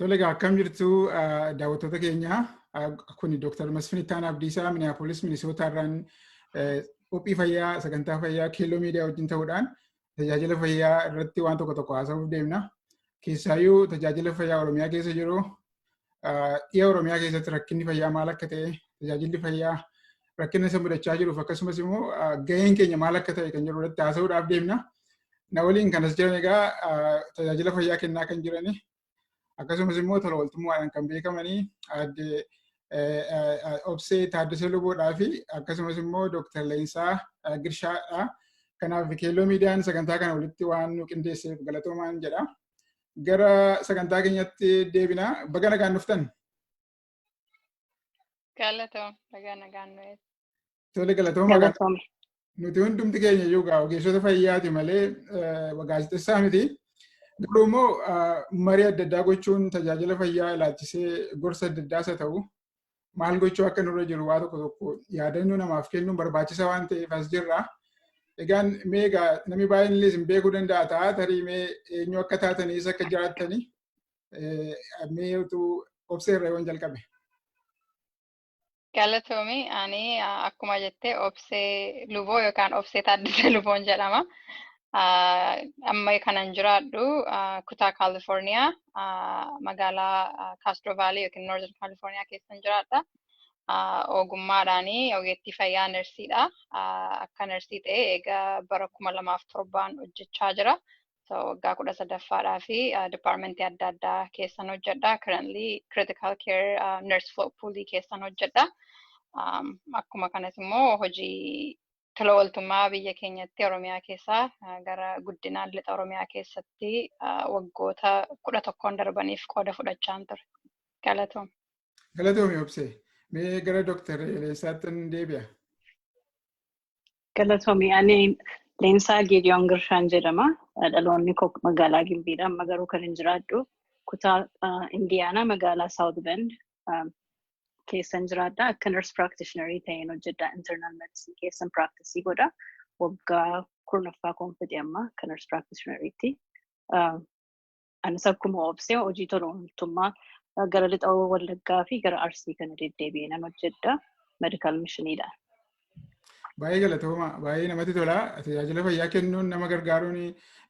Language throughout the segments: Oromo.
Tole egaa akkam jirtu daawwattoota keenya kuni Dr. Masfinitaan Abdiisaa Minneapolis Minnesota irraan qophii fayyaa sagantaa fayyaa Kello miidiyaa wajjin ta'uudhaan tajaajila fayyaa irratti waan tokko haasa'uuf deemna. Keessaayyuu tajaajila fayyaa Oromiyaa keessa jiru dhiya Oromiyaa keessatti rakkinni fayyaa maal akka ta'e tajaajilli fayyaa rakkina isa mudachaa jiruuf akkasumas immoo gaheen keenya maal akka ta'e kan jiru irratti haasa'uudhaaf deemna. Na waliin kanas jiran egaa tajaajila fayyaa kennaa kan jirani. Akkasumas immoo tola ooltummaadhaan kan beekamanii adde Obsee Taaddasee Luboodhaa fi akkasumas immoo Dr. Leensaa Girshaadha. Kanaaf Kello miidiyaan sagantaa kana walitti waan nu qindeesseef galatoomaan jedha. Gara sagantaa keenyatti deebina. Baga nagaan dhuftan. Galatoom, baga nagaan nuyi. Tole galatooma. Nuti hundumti keenya iyyuu ogeessota fayyaati malee gaazexessaa miti. Garuu immoo marii adda addaa gochuun tajaajila fayyaa ilaalchisee gorsa adda addaas haa ta'u maal gochuu akka nurra jiru waa tokko yaadannoo namaaf kennuun barbaachisaa waan ta'eef as jirra. Egaan mee egaa namni baay'een illee isin beekuu danda'a ta'a tarii mee eenyu akka taataniis akka jiraattanii mee utuu Obsee irraa yoon jalqabe. Galatoomii ani akkuma jettee Obsee Luboo yookaan Obsee Taaddasee Luboon jedhama. Amma kanan jiraadhu kutaa California magaalaa Castro Valley yookiin Northern California keessan jiraadha. Ogummaadhaanii ogeettii fayyaa nersiidha. Akka nersii ta'e egaa bara 2007 hojjechaa jira. Waggaa 13ffaadhaa fi departmentii adda addaa keessan hojjedha. Currently critical care nurse float poolii keessan hojjedha. Akkuma kanas immoo hojii tola ooltummaa biyya keenyatti Oromiyaa keessaa gara guddinaan lixa Oromiyaa keessatti waggoota 11 darbaniif qooda fudhachaa ture. Galatoom. Galatoomi Obsee. Mee gara Dr. Leensaatti deebi'a. Galatoomi ani Leensaa Gideon Girshaan jedhama. Dhaloonni koo magaalaa Gimbiidha. Amma garuu kan hin jiraadhu kutaa Indiyaanaa magaalaa South Bend keessan jiraadha. Akka nurse practitioner ta'een hojjedha. Internal medicine keessan practice godha. Waggaa 10ffaa koonfidee amma akka nurse practitioneritti. Anis akkuma Obsee hojii tola ooltummaa gara lixa Wallaggaa fi gara Arsii kana deddeebi'ee nan hojjedha. Medical missioniidha. Baay'ee galatooma. Baay'ee namatti tola. Tajaajila fayyaa kennuun nama gargaaruun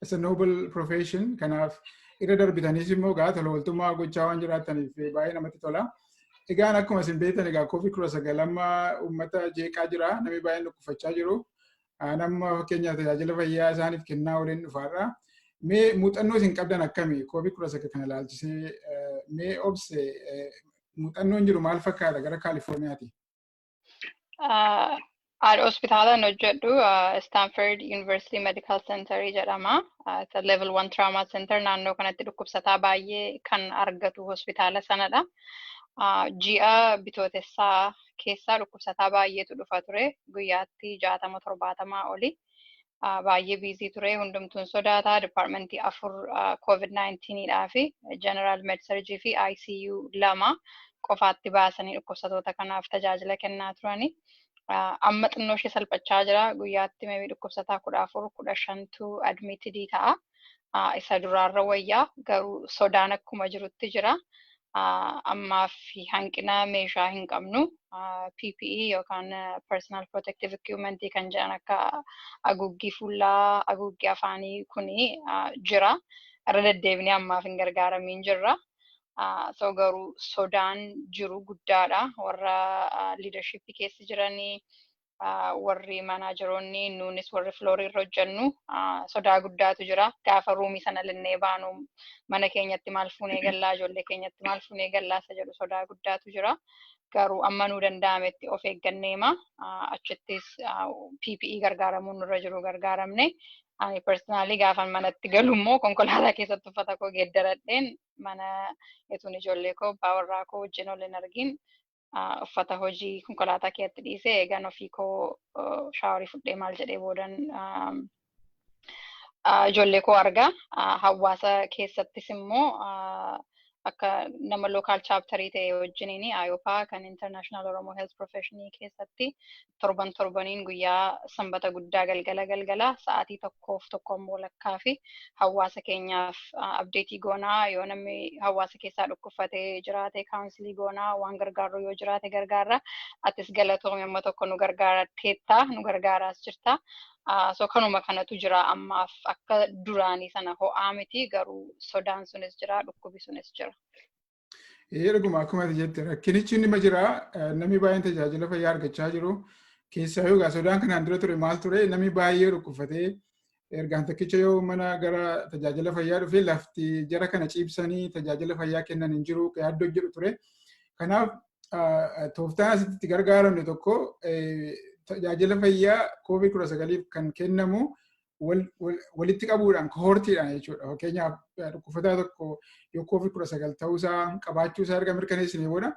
is a noble profession. Kanaaf irra darbitaniis immoo tola ooltummaa gochaa waan jiraattaniif baay'ee namatti tola. Egaan akkuma isin beektan egaa COVID-19 amma uummata jeeqaa jira. Namni baay'een dhukkubfachaa jiru. Nama fakkeenya tajaajila fayyaa isaaniif kennaa waliin dhufaarra. Mee muuxannoo isin qabdan akkamii COVID-19 kana ilaalchisee mee Obsee muuxannoon jiru maal fakkaata gara Kaalifoorniyaati? Hospitaalaan hojjedhu Stanford University Medical Center jedhama. It's a level 1 trauma center naannoo kanatti dhukkubsataa baay'ee kan argatu hospitaala sanadha. Ji'a bitootessaa keessaa dhukkubsataa baay'eetu dhufa ture. Guyyaatti 60-70 oli. Baay'ee biizii ture. Hundumtuun sodaataa. Departmentii 4 COVID-19dhaa fi General Med Surgery fi ICU 2 qofaatti baasanii dhukkubsatoota kanaaf tajaajila kennaa turani. Amma xinnoo ishee salphachaa jira. Guyyaatti meebii dhukkubsataa 14-15tu admitidii ta'a. Isa duraarra wayyaa garuu sodaan akkuma jirutti jira. Ammaaf hanqina meeshaa hin qabnu. PPE yookaan personal protective equipment kan jedhan akka haguuggii fuulaa, haguuggii afaanii kuni jira. Irra deddeebinee ammaaf hin gargaaramiin jirra. Garuu sodaan jiru guddaadha. Warra leadership keessa jiranii, warri manaajeroonni, nuunis warri floorii irra hojjennu sodaa guddaatu jira. Gaafa ruumii sana linnee baanu mana keenyatti maal fuunee gallaa, ijoollee keenyatti maal fuunee gallaa isa jedhu sodaa guddaatu jira. Garuu amma nuu danda'ametti of eegganneema. Achittis PPE gargaaramuun nurra jiru gargaaramne. Ani personally gaafan manatti galu immoo konkolaataa keessatti uffata koo geeddaradheen mana etuun ijoollee koo baawarraa koo wajjin ol hin argin uffata hojii konkolaataa keessatti dhiisee eegan ofii koo shaaworii fudhee maal jedhee boodan ijoollee koo arga. Hawaasa keessattis immoo akka nama local chapterii ta'e wajjiniin IOPA kan International Oromo Health Professionii keessatti torbaniin guyyaa sanbata guddaa galgala sa'aatii 1:01 fi hawaasa keenyaaf updateii goonaa yoo namni hawaasa keessaa dhukkubfatee jiraate kaawunsilii goonaa waan gargaarru yoo jiraate gargaarra atis galatoomii amma tokko nu gargaarateetta nu gargaaraas jirta. So kanuma kanatu jira ammaaf akka duraanii sana ho'aa miti garuu sodaan sunis jira dhukkubi sunis jira. Erguma akkuma jette rakkinichi inni jira namni baay'een tajaajila fayyaa argachaa jiru keessaa yoo sodaan kanaan dura ture maal ture namni baay'ee dhukkubfatee ergaan tokkicha yoo mana gara tajaajila fayyaa dhufee lafti jara kana ciibsanii tajaajila fayyaa kennan hin jiru yaaddoo jedhu ture. Kanaaf tooftaan asitti gargaaramne tokko tajaajila fayyaa COVID-19 kan kennamu walitti qabuudhaan kohortiidhaan jechuudha. Fakkeenyaaf dhukkubataa tokko yoo COVID-19 ta'uusaa qabaachuusaa erga mirkaneessinee booda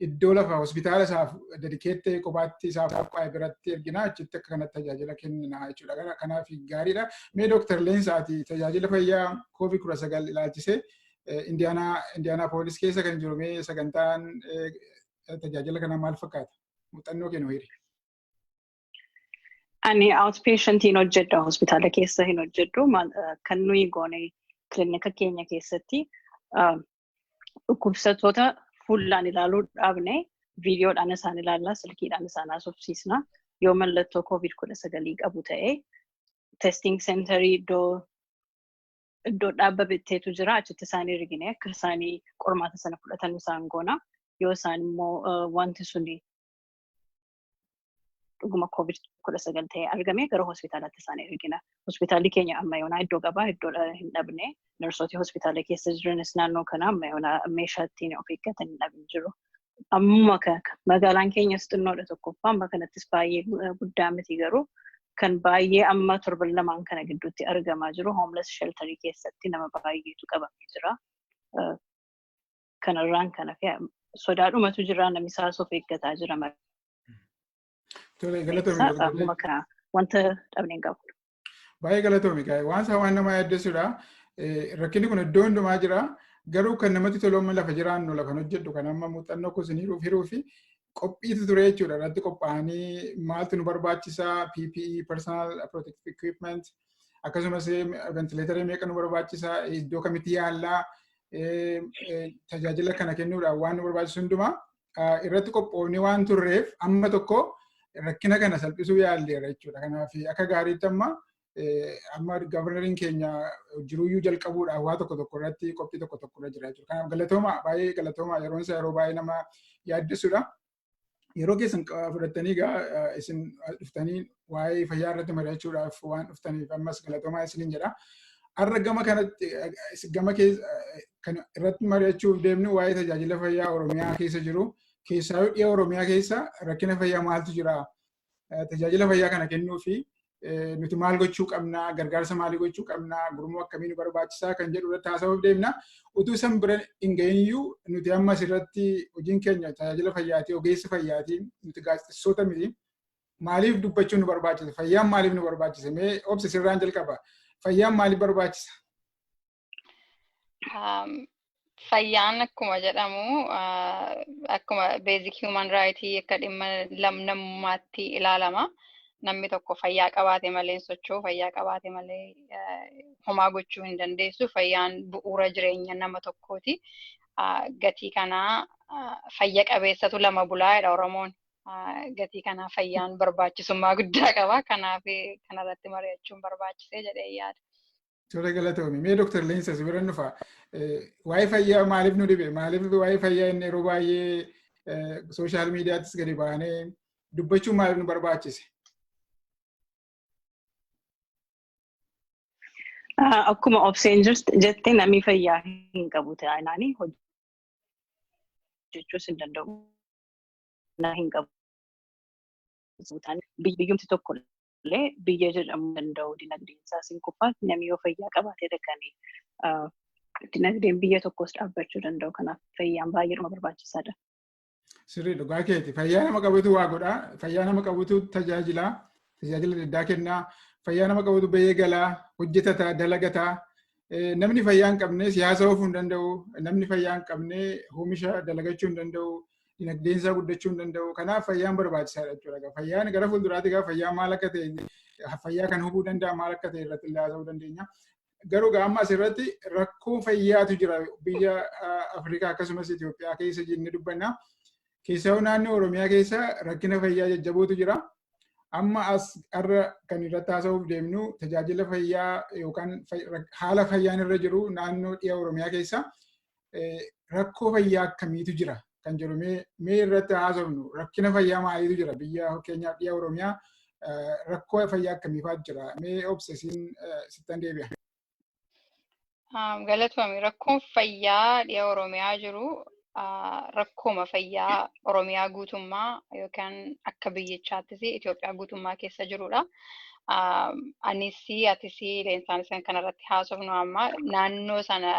iddoo lafa hospitaala isaaf dedikeettee kophaatti isaaf qophaa'e biratti erginaa achitti akka kanatti tajaajila kennina jechuudha. Kanaaf gaariidha. Mee Dr. Leensaati tajaajila fayyaa COVID-19 ilaalchisee Indiyaanaapolis keessa kan jiru mee sagantaan tajaajila kanaa maal fakkaata? Muuxannoo kennu hiri. Ani outpatient hin hojjedhu hospitaala keessa hin hojjedhu kan nuyi goone klinika keenya keessatti dhukkubsattoota fuullaan ilaaluu dhaabne viidiyoodhaan isaan ilaallaa silkiidhaan isaan haasofsiisna yoo mallattoo COVID-19 qabu ta'e testing centerii iddoo dhaabba bitteetu jira achitti isaanii ergine akka isaanii qormaata sana fudhatan isaan goona yoo isaan immoo wanti suni dhuguma COVID-19 ta'e argame gara hospitaalaatti isaanii ergina. Hospitaalli keenya amma yoonaa iddoo qabaa iddoo hin dhabne narsooti hospitaala keessa jiranis naannoo kana amma yoonaa meeshaa ittiin of eeggatan hin dhabne jiru. Ammuma magaalaan keenyas xinnoodha tokkoffaa amma kanattis baay'ee guddaa miti garuu kan baay'ee amma torban lamaan kana gidduutti argamaa jiru homeless shelterii keessatti nama baay'eetu qabamee jira. Kanarraan kana sodaadhumatu jira namni isaas of eeggataa jira. Wanta dhabneen qabu. Baay'ee galatoomi gaa'e waan nama yaaddessuudha. Rakkinni kun iddoo hundumaa jira. Garuu kan namatti tolu lafa jiraannu lafa hojjedhu kan amma muuxannoo kuusiniiruuf hiruu fi qophiitu ture jechuudha. Irratti qophaa'anii maaltu nu barbaachisaa PPE personal protective equipment akkasumas ventileetarii meeqa nu barbaachisaa iddoo kamitti yaallaa tajaajila kana kennuudhaan waan nu barbaachisu hundumaa irratti qophoofni waan turreef amma tokko rakkina kana salphisuu yaalleera jechuudha. Kanaaf akka gaariitti amma gavarnariin keenya jiruyyuu jalqabuudhaan waa tokko irratti qophii tokko irra jira jechuudha. Kanaaf galatooma baay'ee galatooma yeroon isaa yeroo baay'ee nama yaaddessuudha. Yeroo keessan fudhattanii isin dhuftanii waa'ee fayyaa irratti mari'achuudhaaf waan dhuftaniif ammas galatoomaa isiniin jedha. Har'a gama kanatti gama kan irratti mari'achuuf deemnu waa'ee tajaajila fayyaa Oromiyaa keessa jiru. Keessaa dhiya Oromiyaa keessa rakkina fayyaa maaltu jira? Tajaajila fayyaa kana kennuu fi nuti maal gochuu qabnaa? Gargaarsa maalii gochuu qabnaa? Gurmuu akkamii nu barbaachisaa kan jedhu irratti haasa'uuf deemna. Utuu san bira hin gahiyyuu nuti ammas irratti hojiin keenya tajaajila fayyaatii, ogeessa fayyaatii nuti gaazexeessitoota miti. Maaliif dubbachuun nu barbaachisa? Fayyaan maaliif nu barbaachisa? Mee obsa sirraan jalqaba. Fayyaan maaliif barbaachisa? Fayyaan akkuma jedhamu akkuma basic human right akka dhimma namummaatti ilaalama. Namni tokko fayyaa qabaate malee socho'u, fayyaa qabaate malee homaa gochuu hin dandeessu. Fayyaan bu'uura jireenya nama tokkooti. Gatii kanaa fayya qabeessatu lama bulaa'edha Oromoon. Gatii kanaa fayyaan barbaachisummaa guddaa qaba. Kanaaf kanarratti mari'achuun barbaachisee jedhee yaada. Tole galatoomi. Mee Dr. Leensa si bira dhufa. Waa'ee fayyaa maaliif nu dhibe? Maaliif waa'ee fayyaa inni yeroo baay'ee sooshaal miidiyaattis gadi baanee dubbachuun maaliif nu barbaachise? Akkuma obseen jettee namni fayyaa hin qabu ta'anii hojjechuus hin danda'u. Hin qabu. Biyyumti tokko illee biyya jedhamuu danda'u dinagdeen isaas hin kufaatu namni yoo fayyaa qabaatee kan dinagdeen biyya tokkos dhaabbachuu danda'u. Kanaaf fayyaan baay'eedhuma barbaachisaadha. Sirrii dhugaa keeti. Fayyaa nama qabutu waa godhaa. Fayyaa nama qabutu tajaajila addaa kennaa. Fayyaa nama qabutu bahee galaa, hojjetataa, dalagataa. namni fayyaa hin qabne siyaasa oofuu hin danda'u, namni fayyaa hin qabne oomisha dalagachuu hin danda'u, dinagdeen isaa guddachuu hin danda'u. Kanaaf fayyaan barbaachisaadha jechuudha. Fayyaan gara fuulduraatti fayyaa maal akka ta'e, fayyaa kan hubuu danda'a maal akka ta'e irratti illee haasa'uu dandeenya. Garuu amma asirratti rakkoo fayyaatu jira biyya Afrikaa akkasumas Itoophiyaa keessa jennee dubbanna. Keessaa naannoo Oromiyaa keessa rakkina fayyaa jajjabootu jira. Amma as irra kan irratti haasa'uuf deemnu tajaajila fayyaa yookaan haala fayyaan irra jiru naannoo dhiya Oromiyaa keessa rakkoo fayyaa akkamiitu jira kan jedhu mee irratti haasofnu. Rakkina fayyaa maaliitu jira biyya keenyaa dhiya Oromiyaa rakkoo fayyaa akkamiifaatu jira mee obsesiin sittan deebi'a. Galatoomii rakkoon fayyaa dhiya Oromiyaa jiru rakkooma fayyaa Oromiyaa guutummaa yookaan akka biyyichaattis Itoophiyaa guutummaa keessa jirudha. Anis atis leensaan isaan kanarratti haasofnu amma naannoo sana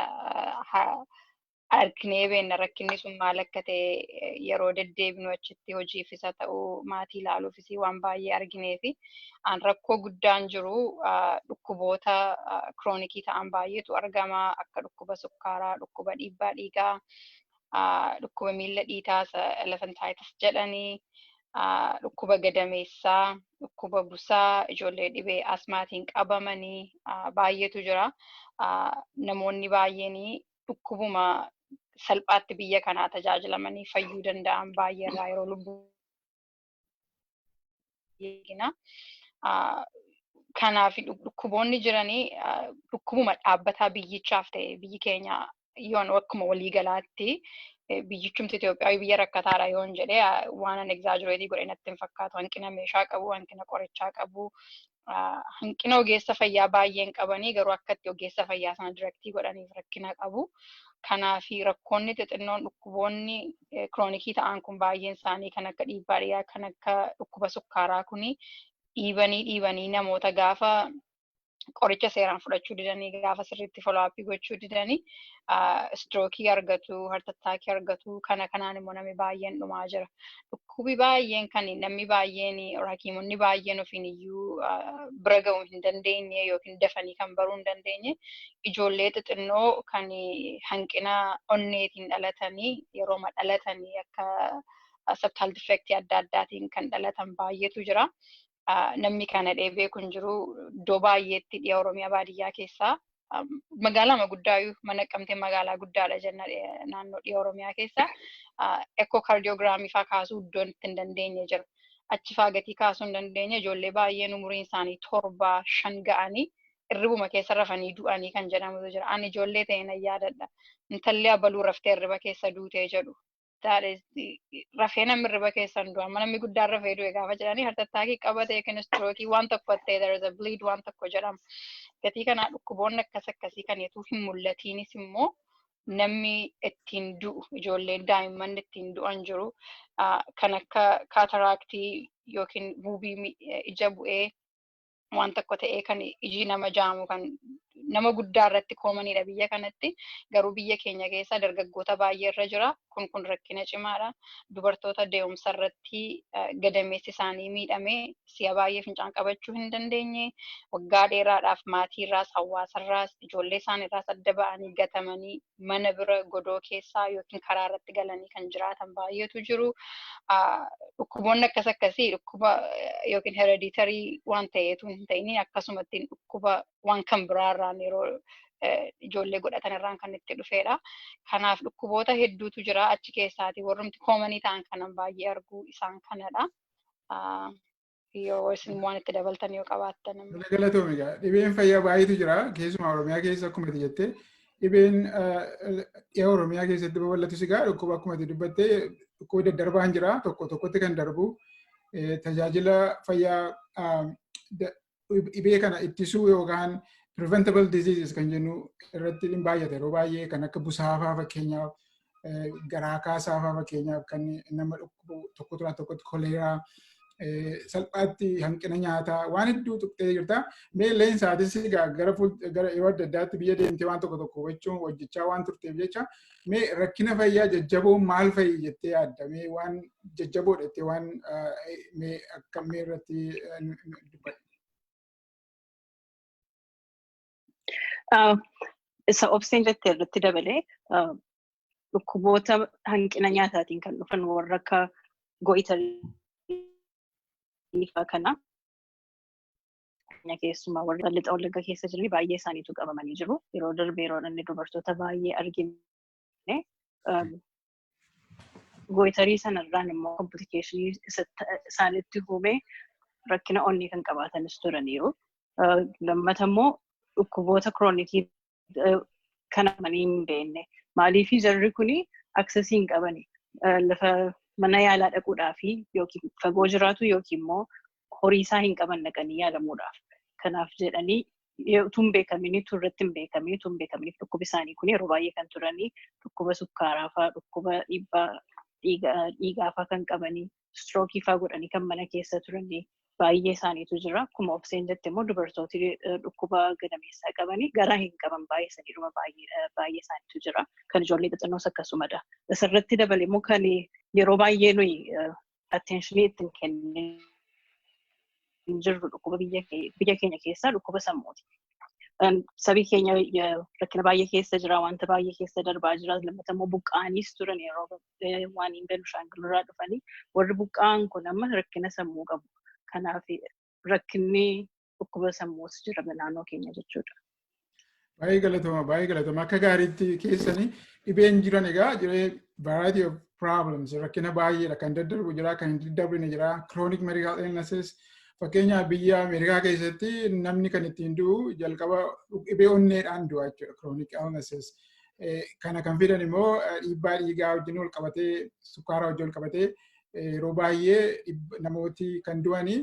arginee beenna rakkinni sun maal akka ta'e yeroo deddeebinu achitti hojiifis haa ta'uu maatii ilaaluufis waan baay'ee argineefi rakkoo guddaan jiru dhukkuboota kiroonikii ta'an baay'eetu argama akka dhukkuba sukkaaraa, dhukkuba dhiibbaa dhiigaa, dhukkuba miila dhiitaas elephantitis jedhanii, dhukkuba gadameessaa, dhukkuba busaa, ijoollee dhibee asmaatiin qabamanii baay'eetu jira. Namoonni baay'een dhukkubuma salphaatti biyya kanaa tajaajilamanii fayyuu danda'an baay'eerraa yeroo lubbuu eegina. Kanaaf dhukkuboonni jiranii dhukkubuma dhaabbataa biyyichaaf ta'e biyyi keenya yoon akkuma waliigalaatti biyyichumti Itoophiyaa biyya rakkataadha yoon jedhee waan an exaggerateii godhe natti hin fakkaatu. Hanqina meeshaa qabu, hanqina qorichaa qabu, hanqina ogeessa fayyaa baay'een qabanii garuu akkatti ogeessa fayyaa sana direktii godhaniif rakkina qabu. Kanaaf rakkoonni xixinnoon dhukkuboonni kiroonikii ta'an kun baay'een isaanii kan akka dhiibbaa dhiigaa, kan akka dhukkuba sukkaaraa kuni dhiibanii namoota gaafa qoricha seeraan fudhachuu didanii gaafa sirriitti follow-up gochuu didanii strookii argatu, heart attack argatu. Kanaan immoo namni baay'een dhumaa jira. Dhukkubi baay'een kan namni baay'een hakiimonni baay'een ofiin iyyuu bira ga'uu hin dandeenye yookiin dafanii kan baruu hin dandeenye ijoollee xixinnoo kan hanqina onneetiin dhalatanii yeroo dhalatanii akka subtle defect adda addaatiin kan dhalatan baay'eetu jira. Namni kana dheebee kun jiru iddoo baay'eetti dhiya Oromiyaa baadiyyaa keessaa magaalaa guddaayyuu mana qabxee magaalaa guddaadha jenna naannoo dhiya Oromiyaa keessa ekookardiyoograamii fa'aa kaasuu iddoon itti hin dandeenye jira. Achi fa'aa gatii kaasuu hin dandeenye ijoollee baay'een umuriin isaanii 7-5 ga'anii irribuma keessa rafanii du'anii kan jedhamutu jira. Ani ijoollee ta'e nan yaadadha. Intalli abaluu raftee irriba keessa duutee jedhu. Rafee namni irriba keessa hin du'an namni guddaan rafee du'e gaafa jedhanii heart attack qabate yookiin strookii waan tokko ta'e there is a bleed waan tokko jedhama. Gatii kanaa dhukkuboonni akkasii kan yetuu hin mul'atiinis immoo namni ittiin du'u ijoolleen daa'imman ittiin du'an jiru kan akka kaataraaktii yookiin buubii ija bu'ee waan tokko ta'ee kan iji nama jaamu kan nama guddaa irratti koomanidha biyya kanatti. Garuu biyya keenya keessa dargaggoota baay'ee irra jira. Kun rakkina cimaadha. Dubartoota deemsa irratti gadameessi isaanii miidhamee si'a baay'ee fincaan qabachuu hin dandeenye. Waggaa dheeraadhaaf maatiirraas hawaasarraas ijoollee isaaniirraas adda ba'anii gatamanii mana bira godoo keessaa yookiin karaa irratti galanii kan jiraatan baay'eetu jiru. Dhukkuboonni akkasii dhukkuba yookiin hereditarii waan ta'eetu hin ta'in akkasumatti dhukkuba waan kan biraarraan yeroo ijoollee godhatan irraan kan itti dhufedha. Kanaaf dhukkuboota hedduutu jira achi keessaati warrumti koomanii ta'an kanan baay'ee arguu isaan kanadha. Yoo isin waan itti dabaltan yoo qabaattan. Galatoomi egaa dhibeen fayyaa baay'eetu jira keessumaa Oromiyaa keessa akkuma ati jettee dhibeen dhiya Oromiyaa keessatti babal'atus egaa dhukkuba akkuma ati dubbattee dhukkuba daddarbaan jira tokko tokkotti kan darbu tajaajila fayyaa dhibee kana ittisuu yookaan preventable diseases kan jennu irratti hin baay'ate yeroo baay'ee kan akka busaafaa fakkeenyaaf garaa kaasaafaa fakkeenyaaf kan nama dhukkubu tokkotti koleeraa salphaatti hanqina nyaataa waan hedduu tuqxee jirta. Mee leensaatis gara yeroo adda addaatti biyya deemtee waan tokko hubachuun hojjechaa waan turteef jecha mee rakkina fayyaa jajjaboo maal fa'i jettee yaadda? Mee waan jajjaboodha jettee waan mee akka mee irratti dubbadhu? isa obseen jettee irratti dabalee dhukkuboota hanqina nyaataatiin kan dhufan warra akka go'itarii kana keessumaa warri lixa wallagga keessa jiran baay'ee isaaniitu qabamanii jiru. Yeroo darbee yeroo dhanne dubartoota baay'ee argine go'itarii sanarraan immoo komplikeeshinii isaanitti uumee rakkina onnee kan qabaatanis turaniiru. Lammata immoo dhukkuboota kiroonikii kanamanii hin beekne. Maaliif jarri kuni aksesii hin qabani. Lafa mana yaalaa dhaquudhaaf yookiin fagoo jiraatu yookiin immoo horii isaa hin qaban dhaqanii yaalamuudhaaf. Kanaaf jedhanii tun beekamini turratti hin beekamini tun beekaminiif dhukkubi isaanii kun yeroo baay'ee kan turanii dhukkuba sukkaaraa fa'aa dhukkuba dhiigaa fa'aa kan qabanii strookii fa'aa godhanii kan mana keessa turanii baay'ee isaaniitu jira. Akkuma obseen jette immoo dubartooti dhukkuba gadameessaa qabanii garaa hin qaban baay'isaniidhuma baay'ee isaaniitu jira. Kan ijoollee xixinnoos akkasumadha. Asirratti dabale immoo kan yeroo baay'ee nuyi attentionii ittiin kennee jirru dhukkuba biyya keenya keessaa dhukkuba sammuuti. Sabii keenya rakkina baay'ee keessa jira, wanta baay'ee keessa darbaa jira. Lammata immoo buqqaanis turan yeroo waan hin Benishaangulirraa dhufanii warri buqqaan kun amma rakkina sammuu qabu. Kanaaf rakkinni dhukkuba sammuus jira naannoo keenya jechuudha. Baay'ee galatooma. Akka gaariitti keessanii dhibeen jiran egaa variety of problems rakkina baay'eedha. Kan daddarbu jira, kan hin daddarbine jira. Chronic medical illnesses fakkeenyaaf biyya Ameerikaa keessatti namni kan ittiin du'u jalqaba dhibee onneedhaan du'a jechuudha. Chronic illnesses. Kana kan fidan immoo dhiibbaa dhiigaa wajjin wal qabatee sukkaaraa wajjin wal qabatee yeroo baay'ee namooti kan du'anii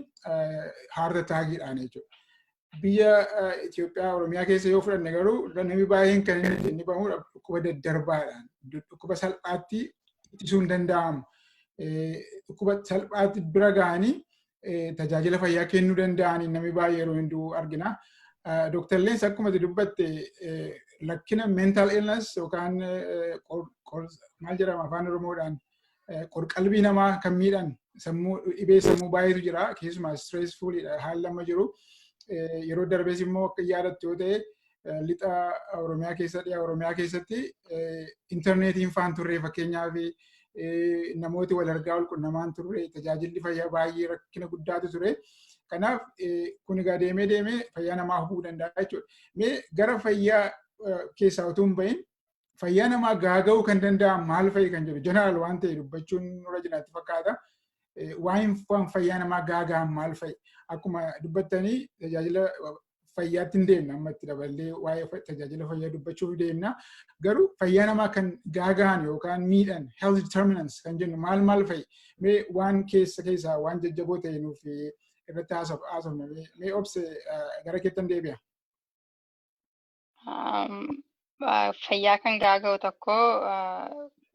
heart attackiidhaan jechuudha. Biyya Ethiopia Oromiyaa keessa yoo fudhanne garuu namni baay'een kan inni bahu dhukkuba daddarbaadhaan dhukkuba salphaatti ittisuu hin danda'amu. Dhukkuba salphaatti bira ga'anii tajaajila fayyaa kennuu danda'anii namni baay'ee yeroo hin du'u argina. Dr. Leensa akkuma dubbatte rakkina mental illness yookaan maal jedhama afaan Oromoodhaan qorqalbii namaa kan miidhan dhibee sammuu baay'eetu jira. Keessumaa stressfulidha haalli amma jiru. Yeroo darbees immoo akka yaadatti yoo ta'e lixa Oromiyaa keessatti intarneetiin faan turre fakkeenyaaf namooti wal argaa wal qunnamaan turre tajaajilli fayyaa baay'ee rakkina guddaatu ture. Kanaaf kun egaa deemee fayyaa namaa hubuu danda'a jechuudha. Mee gara fayyaa keessaa utuu hin bahin fayyaa namaa gaaga'uu kan danda'an maal fa'i kan jedhu jeneraal waan ta'e dubbachuun nurra jiraatti fakkaata. Waan fayyaa namaa gaaga'an maal fa'i? Akkuma dubbattanii tajaajila fayyaatti hin deemna amma itti daballee waa'ee tajaajila fayyaa dubbachuuf deemna. Garuu fayyaa namaa kan gaaga'an yookaan miidhan health determinants kan jennu maal fa'i? Mee waan keessaa waan jajjaboo ta'e nuuf irratti haasofna. Mee obse gara keettan deebi'a. Fayyaa kan gaaga'u tokko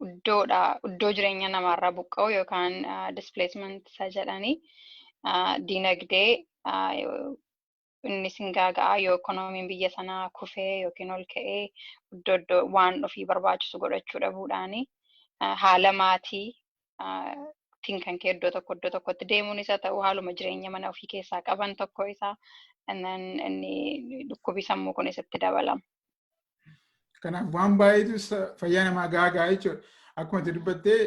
iddoo jireenya namaarraa buqqa'u yookaan displacement isa jedhanii diinagdee innis hin gaaga'a yoo ikoonomiin biyya sanaa kufee yookiin ol ka'ee iddoo waan ofii barbaachisu godhachuu dhabuudhaani haala maatii kan kee iddoo tokkotti deemuun isa ta'u haaluma jireenya mana ofii keessaa qaban tokko isaa inni dhukkubi sammuu kun isatti dabalama. Kanaaf waan baay'eetu fayyaa namaa gaaga'a jechuudha. Akkuma itti dubbattee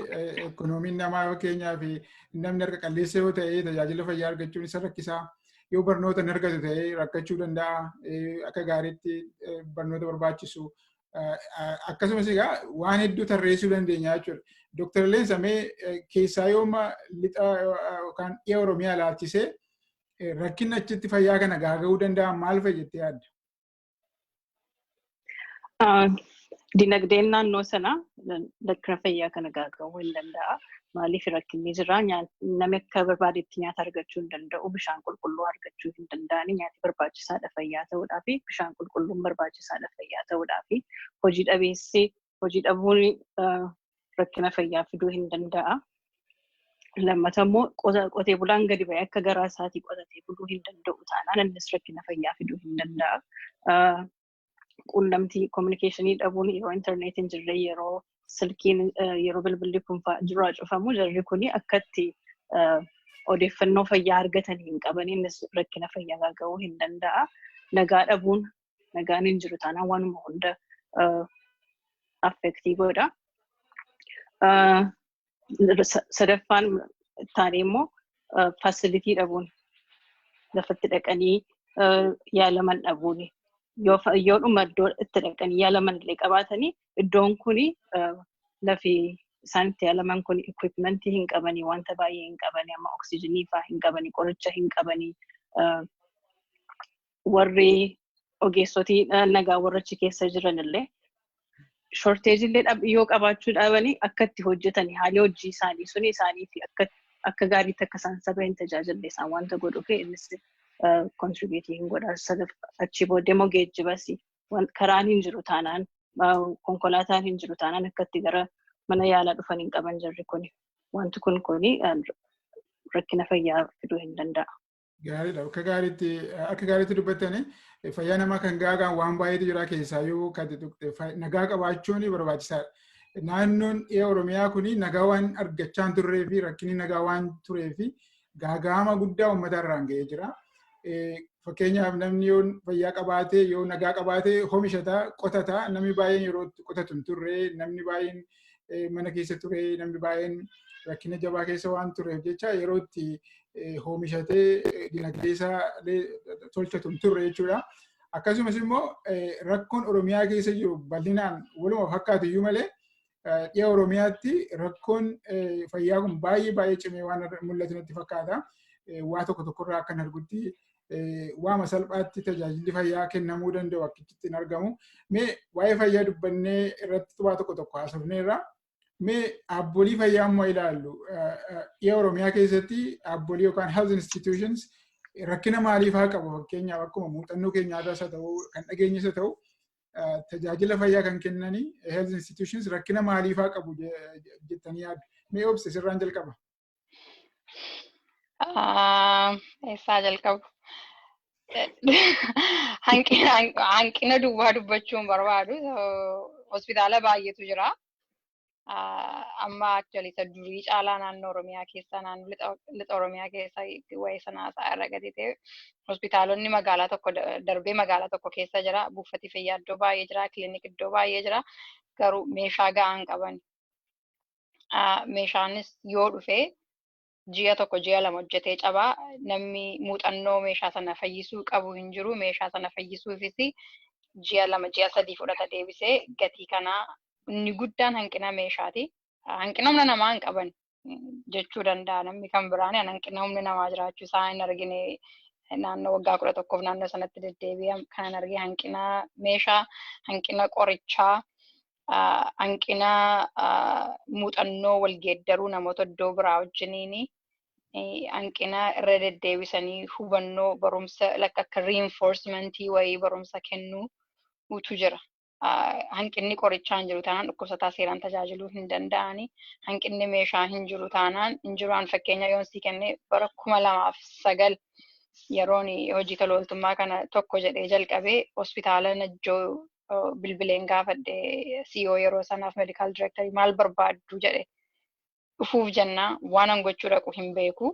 ikoonomiin namaa fakkeenyaaf namni harka qalleessa yoo ta'e tajaajila fayyaa argachuun isa rakkisaa. Yoo barnoota hin argatu ta'e rakkachuu danda'a. Akka gaariitti barnoota barbaachisu. Akkasumas egaa waan hedduu tarreessuu dandeenya jechuudha. Dr. Leensa mee keessaa yooma lixa yookaan dhiya Oromiyaa ilaalchisee rakkinni achitti fayyaa kana gaaga'uu danda'an maal fa'i jettee yaadda? Dinagdeen naannoo sanaa rakkina fayyaa kana gaaga'uu hin danda'a. Maaliif rakkinni jira? Namni akka barbaadetti nyaata argachuu hin danda'u, bishaan qulqulluu argachuu hin danda'ani. Nyaati barbaachisaadha fayyaa ta'uudhaa fi bishaan qulqulluun barbaachisaadha fayyaa ta'uudhaa fi hojii dhabuun rakkina fayyaa fiduu hin danda'a. Lammata immoo qotee bulaan gadi ba'ee akka garaa isaatii qotatee buluu hin danda'u taanaan innis rakkina fayyaa fiduu hin danda'a. Quunnamtii kominikeeshinii dhabuun yeroo intarneetiin jirre yeroo silkiin yeroo bilbilli kun jiru cufamu jarri kuni akkatti odeeffannoo fayyaa argatanii hin qaban innis rakkina fayyaa gaaga'uu hin danda'a. Nagaa dhabuun nagaan hin jiru taanaan waanuma hunda affectii godha. Sadaffaan taanee immoo facility dhabuun lafatti dhaqanii yaalaman dhabuun yoo dhuma iddoo itti dhaqanii yaalaman illee qabaatanii iddoon kuni lafi isaan itti yaalaman kun equipmentii hin qabanii wanta baay'ee hin qabanii amma oksijiinii fa'aa hin qabanii qoricha hin qabanii warri ogeessotii nagaa warra achi keessa jiran illee shorteejii illee yoo qabaachuu dhabanii akka itti hojjetanii haalli hojii isaanii suni isaanii fi akka gaariitti akka isaan saba hin tajaajille isaan wanta godhuuf innis contributing hin godha. Achi booddee immoo geejjibas karaan hin jiru taanaan konkolaataan hin jiru taanaan akka itti gara mana yaalaa dhufan hin qaban jirri kuni. Wanti kun rakkina fayyaa fiduu hin danda'a. Gaariidha. Akka gaariitti dubbattanii fayyaa namaa kan gaagaan waan baay'eetu jira keessaa yoo nagaa qabaachuun barbaachisaadha. Naannoon Oromiyaa kuni nagaa waan argachaa hin turree fi rakkinni nagaa waan turee fi gaaga'ama guddaa uummata irraan ga'ee jira. Fakkeenyaaf namni yoo fayyaa qabaatee yoo nagaa qabaatee oomishataa qotataa namni baay'een yeroo qotatu hin turre namni baay'een mana keessa ture namni baay'een rakkina jabaa keessa waan tureef jecha yeroo itti oomishatee dinagdee isaa tolchatu hin turre jechuudha. Akkasumas immoo rakkoon Oromiyaa keessa jiru bal'inaan waluma fakkaatu iyyuu malee dhiya Oromiyaatti rakkoon fayyaa kun baay'ee cimee waan mul'atu natti fakkaata. Waa tokkorraa akkan argutti waama salphaatti tajaajilli fayyaa kennamuu danda'u akkitti hin argamu. Mee waa'ee fayyaa dubbannee irratti waa tokko haasofneerra. Mee abboolii fayyaa immoo ilaallu. Dhiya Oromiyaa keessatti abboolii yookaan health institutions rakkina maaliif haa qabu? Fakkeenyaaf akkuma muuxannoo keenyaarraas haa ta'u kan dhageenyas haa ta'u tajaajila fayyaa kan kennanii health institutions rakkina maaliif haa qabu jettanii yaaddu? Mee obse sirraan jalqaba. Eessaa jalqabu? Hanqina duwwaa dubbachuun barbaadu. Hospitaala baay'eetu jira. Amma actually isa durii caalaa naannoo Oromiyaa keessa naannoo lixa Oromiyaa keessa wayii sanaa irra gadi ta'e hospitaalonni magaalaa tokko darbee magaalaa tokko keessa jira. Buufati fayyaa iddoo baay'ee jira. Kilinik iddoo baay'ee jira. Garuu meeshaa gahaa hin qaban. Meeshaanis yoo dhufee ji'a tokko ji'a lama hojjetee cabaa namni muuxannoo meeshaa sana fayyisuu qabu hin jiru. Meeshaa sana fayyisuufis ji'a lama ji'a sadii fudhata deebisee gatii kanaa inni guddaan hanqina meeshaati. Hanqina humna namaa hin qaban jechuu danda'a namni kan biraan hanqina humna namaa jiraachuu isaa hin argine naannoo waggaa 11 naannoo sanatti deddeebi'ee kan arge hanqina meeshaa, hanqina qorichaa, hanqina muuxannoo wal geeddaruu namoota iddoo biraa wajjiniini. Hanqina irra deddeebisanii hubannoo barumsa akka reinforcementii wayii barumsa kennuutu jira. Hanqinni qorichaa hin jiru taanaan dhukkubsataa seeraan tajaajiluu hin danda'ani. Hanqinni meeshaa hin jiru taanaan hin jiru. Fakkeenya yoon sii kenne bara 2009 yeroon hojii tola ooltummaa kana tokko jedhee jalqabee hospitaala Najjoo bilbileen gaafadhe CEO yeroo sanaaf medical director maal barbaaddu jedhe dhufuuf jennaa waan an gochuu dhaqu hin beeku.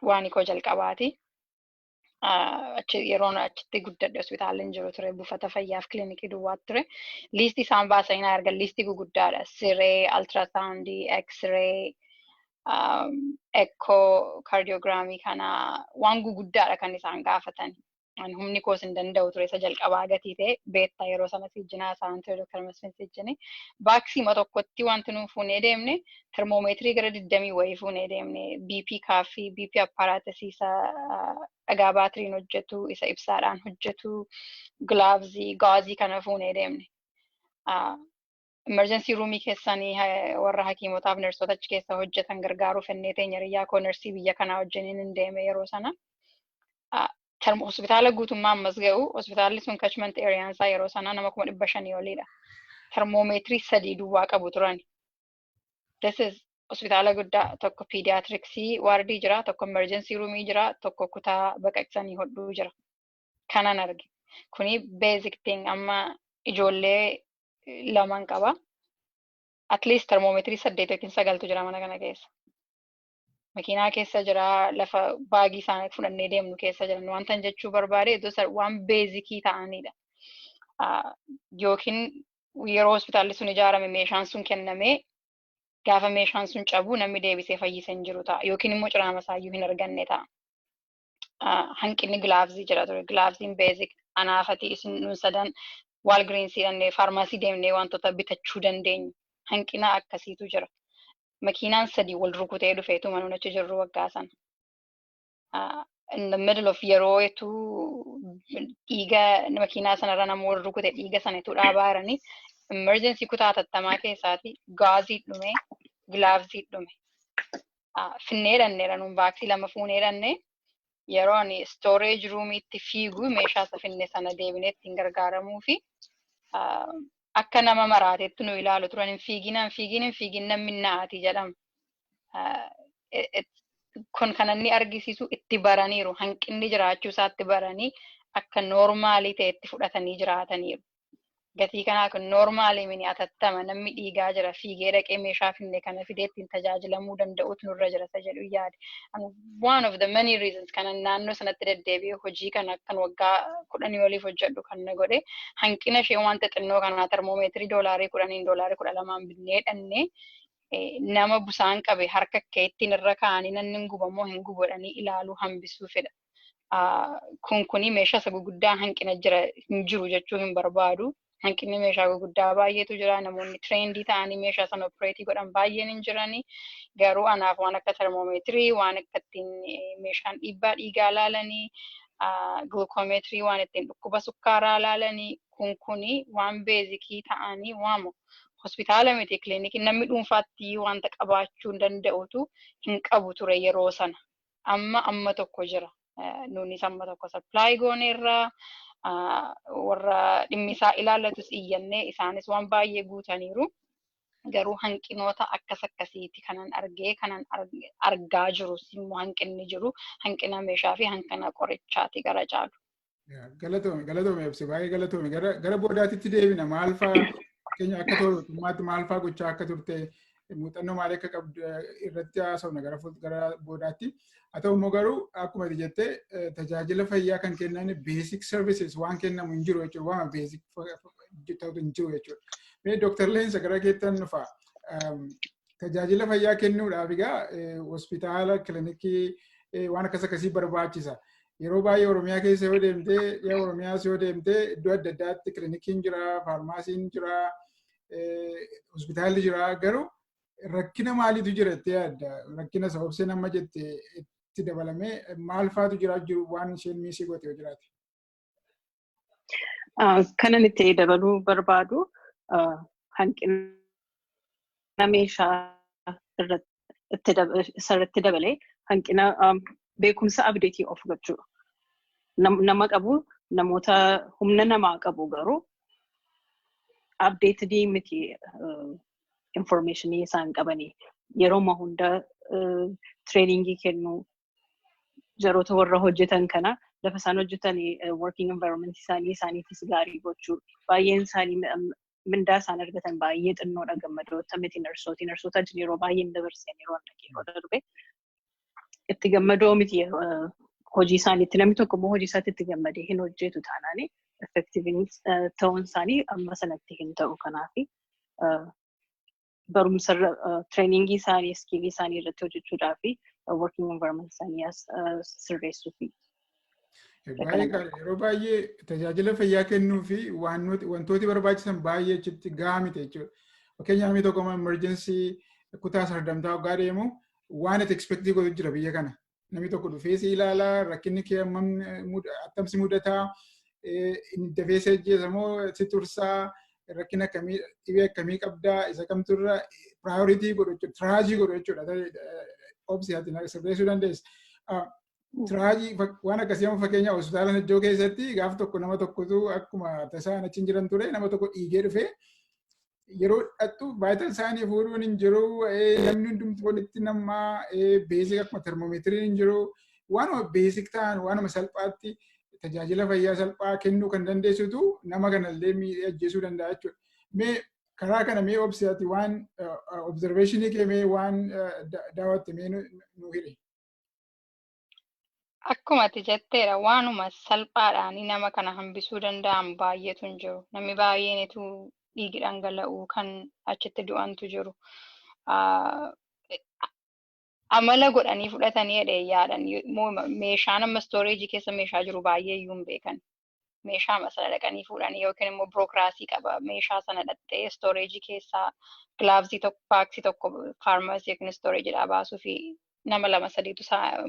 Waan ikoo jalqabaati. Yeroon achitti guddadhe hospitaalli hin jiru ture buufata fayyaaf kilinikii duwwaatti ture. Liistii isaan baasanii argan liistii guguddaadha. Siree, ultrasoundii, X-ray, echo, cardiogramii kana waan guguddaadha kan isaan gaafatan. Humni koos hin danda'u ture isa jalqabaa gatii ta'e beektaa yeroo sana siijjinaa isaan ture Dr. Masfin siijjini. Baaksiima tokkotti wanti nuun fuunee deemne termoomeetirii gara 20 wayii fuunee deemne BP kaaffii, BP apparaatisiisa dhagaa baatiriin hojjetu, isa ibsaadhaan hojjetu, gilaavzii, gaazii kana fuunee deemne. Emergency roomii keessanii warra hakiimotaaf nersoota achi keessa hojjetan gargaaruuf ennee teenya riyyaa koo nersii biyya kanaa wajjiniin hin deeme yeroo sana. Hospitaala guutummaa ammas ga'u hospitaalli sun catchment areaan isaa yeroo sana nama 500 oliidha. Termoomeetirii 3 duwwaa qabu turan. This is hospitaala guddaa tokko pediatricsii waardii jira, tokko emergency roomii jira, tokko kutaa baqaqsanii hodhuu jira. Kanan arge. Kuni basic thing amma ijoollee lamaan qaba. At least termoomeetirii 8 yookiin 9tu jira mana kana keessa. Makiinaa keessa jira, lafa baagii isaanii fudhannee deemnu keessa jiran. Wanta jechuu barbaade waan beezikii ta'anidha. yookiin yeroo hospitaalli sun ijaarame meeshaan sun kennamee gaafa meeshaan sun cabu namni deebisee fayyisa hin jiru ta'a yookiin immoo ciraama isaayyuu hin arganne ta'a. Hanqinni gilaavzii jira ture. Gilaavziin beezik anaafati isin nuun sadan Walgreensii dhannee faarmaasii deemnee wantoota bitachuu dandeenyu. Hanqina akkasiitu jira. Makiinaan sadii wal rukutee dhufeetu manuun achi jirru waggaa sana. In the middle of yeroo dhiiga makiinaa sanarra nama wal rukute dhiiga sanatu dhaabaa jiranii emergency kutaa tattamaa keessaati gaazii dhume gilaavzii dhume. Finnee dhanneera nuun baaksii lama fuunee dhannee yeroo ani storage roomiitti fiigu meeshaa isa finne sana deebinee ittiin gargaaramuu fi akka nama maraateetti nu ilaalu turan hin fiigin namni na'ati jedhama. Kun kan inni argisiisu itti baraniiru hanqinni jiraachuu isaatti baranii akka noormaalii ta'etti fudhatanii jiraataniiru. Gatii kanaa kun noormaalii mini atattama namni dhiigaa jira fiigee dhaqee meeshaa finne kana fidee ittiin tajaajilamuu danda'utu nurra jira isa jedhu yaade. One of the many reasons kanan naannoo sanatti deddeebi'ee hojii kana akkan waggaa 10 oliif hojjedhu kan na godhe hanqina ishee wanta xinnoo kanaa termoomeetirii $10 $12 binnee dhannee nama busaan qabe harka kee ittiin irra kaa'anii namni gubamoo hin gubodhanii ilaaluu hambisuu fedha. Kuni meeshaa isa guguddaa hanqina hin jiru jechuu hin barbaadu. Hanqinni meeshaa guguddaa baay'eetu jira. Namoonni tireendii ta'anii meeshaa sana opereetii godhan baay'een hin jiranii. Garuu anaaf waan akka termoomeetirii, waan akka ittiin meeshaan dhiibbaa dhiigaa ilaalanii, gluukoomeetirii waan ittiin dhukkuba sukkaaraa ilaalanii kuni waan beezikii ta'anii waamu. Hospitaala miti kilinikii namni dhuunfaatti wanta qabaachuu danda'utu hin qabu ture yeroo sana. Amma tokko jira. Nuunis amma tokko supply gooneerraa warra dhimmisaa ilaallatus iyyannee isaanis waan baay'ee guutaniiru. Garuu hanqinoota akkasiiti kanan argaa jiru immoo hanqinni jiru hanqina meeshaa fi hanqina qorichaati gara caalu. Galatoome ibsi baay'ee galatoome gara boodaatitti deebina maal fa'aa keenya akka toltummaatti maal fa'aa gochaa akka turte muuxannoo maal akka qabdu irratti haasofna gara boodaatti. Haa ta'u immoo garuu akkuma jette tajaajila fayyaa kan kennan basic services waan kennamu hin jiru jechuudha. Waan basic ta'u hin jiru jechuudha. Mee Dr. Leensa gara keettan dhufa. Tajaajila fayyaa kennuudhaaf egaa hospitaala kilinikii waan akkasii barbaachisa. Yeroo baay'ee Oromiyaa keessa yoo deemtee dhiyaa Oromiyaas yoo deemtee iddoo adda addaatti kilinikiin jira, faarmaasiin jira, hospitaalli jira. Garuu rakkina maaliitu jira jettee yaadda? Rakkina sababsee nama jette itti dabalamee maal faatu jiru waan isheen miisii goote yoo jiraate? Kanan itti dabaluu barbaadu hanqina meeshaa irratti dabalee hanqina beekumsa abdeetii of gochuu. Nama qabu namoota humna namaa qabu garuu abdeetidii miti informationii isaan qabanii yeroo hunda trainingii kennuu jaroota warra hojjetan kana lafa isaan hojjetanii working environment isaaniitis gaarii gochuu baay'een isaanii mindaa isaan argatan baay'ee xinnoodha gammadoota miti narsoota yeroo baay'een dabarsan yeroo darbe itti gammadoo miti hojii isaaniitti namni tokko immoo hojii isaatti itti gammadee hin hojjetu taanaani effective ta'uun isaanii amma sanatti hin ta'u kanaafi barumsa trainingii isaanii skiilii isaanii irratti hojjechuudhaa fi working environment isaanii sirreessuu fi. Yeroo baay'ee tajaajila fayyaa kennuu fi wantooti barbaachisan baay'ee achitti gahaa miti jechuudha. Fakkeenyaaf namni tokko emergency kutaa sardamtaa hoggaa deemu waan ati expectii godhu jira biyya kana. Namni tokko dhufee si ilaalaa rakkinni kee attamsi mudataa dafee si ajjeesa moo si tursaa rakkina akkamii dhibee akkamii qabdaa isa kamturra priority godhu jechuudha. Tiraajii godhu jechuudha. Obsi ati sirreessuu dandeessa. Tiraajii waan akkasii amma fakkeenyaaf hospitaala Najjoo keessatti gaaf tokko nama tokkotu akkuma tasaan achi hin jiran ture nama tokko dhiigee dhufee yeroo dhaqxu baay'atan isaanii fuudhuun hin jiru namni hundumti walitti namaa beesik akkuma termoomeetiriin hin jiru waanuma beesik ta'an waanuma salphaatti tajaajila fayyaa salphaa kennuu kan dandeessitu nama kanallee miidhee ajjeesuu danda'a jechuudha. Mee karaa kana mee obsi ati waan observationii kee mee waan daawwatte mee nu hiri. akkuma ati jetteera waanuma salphaadhaan nama kana hambisuu danda'an baay'eetu hin jiru. Namni baay'eenitu dhiigi dhangala'uu kan achitti du'antu jiru. Amala godhanii fudhatanii jedhee yaadan meeshaan amma stooreejii keessa meeshaa jiru baay'ee iyyuu hin beekan. Meeshaa sana dhaqanii fuudhanii yookiin immoo birookiraasii qaba. Meeshaa sana dhaqxee stooreejii keessaa gilaavsii tokko baaksii tokko faarmaasii yookiin stooreejiidhaa baasuu fi nama 2-3tu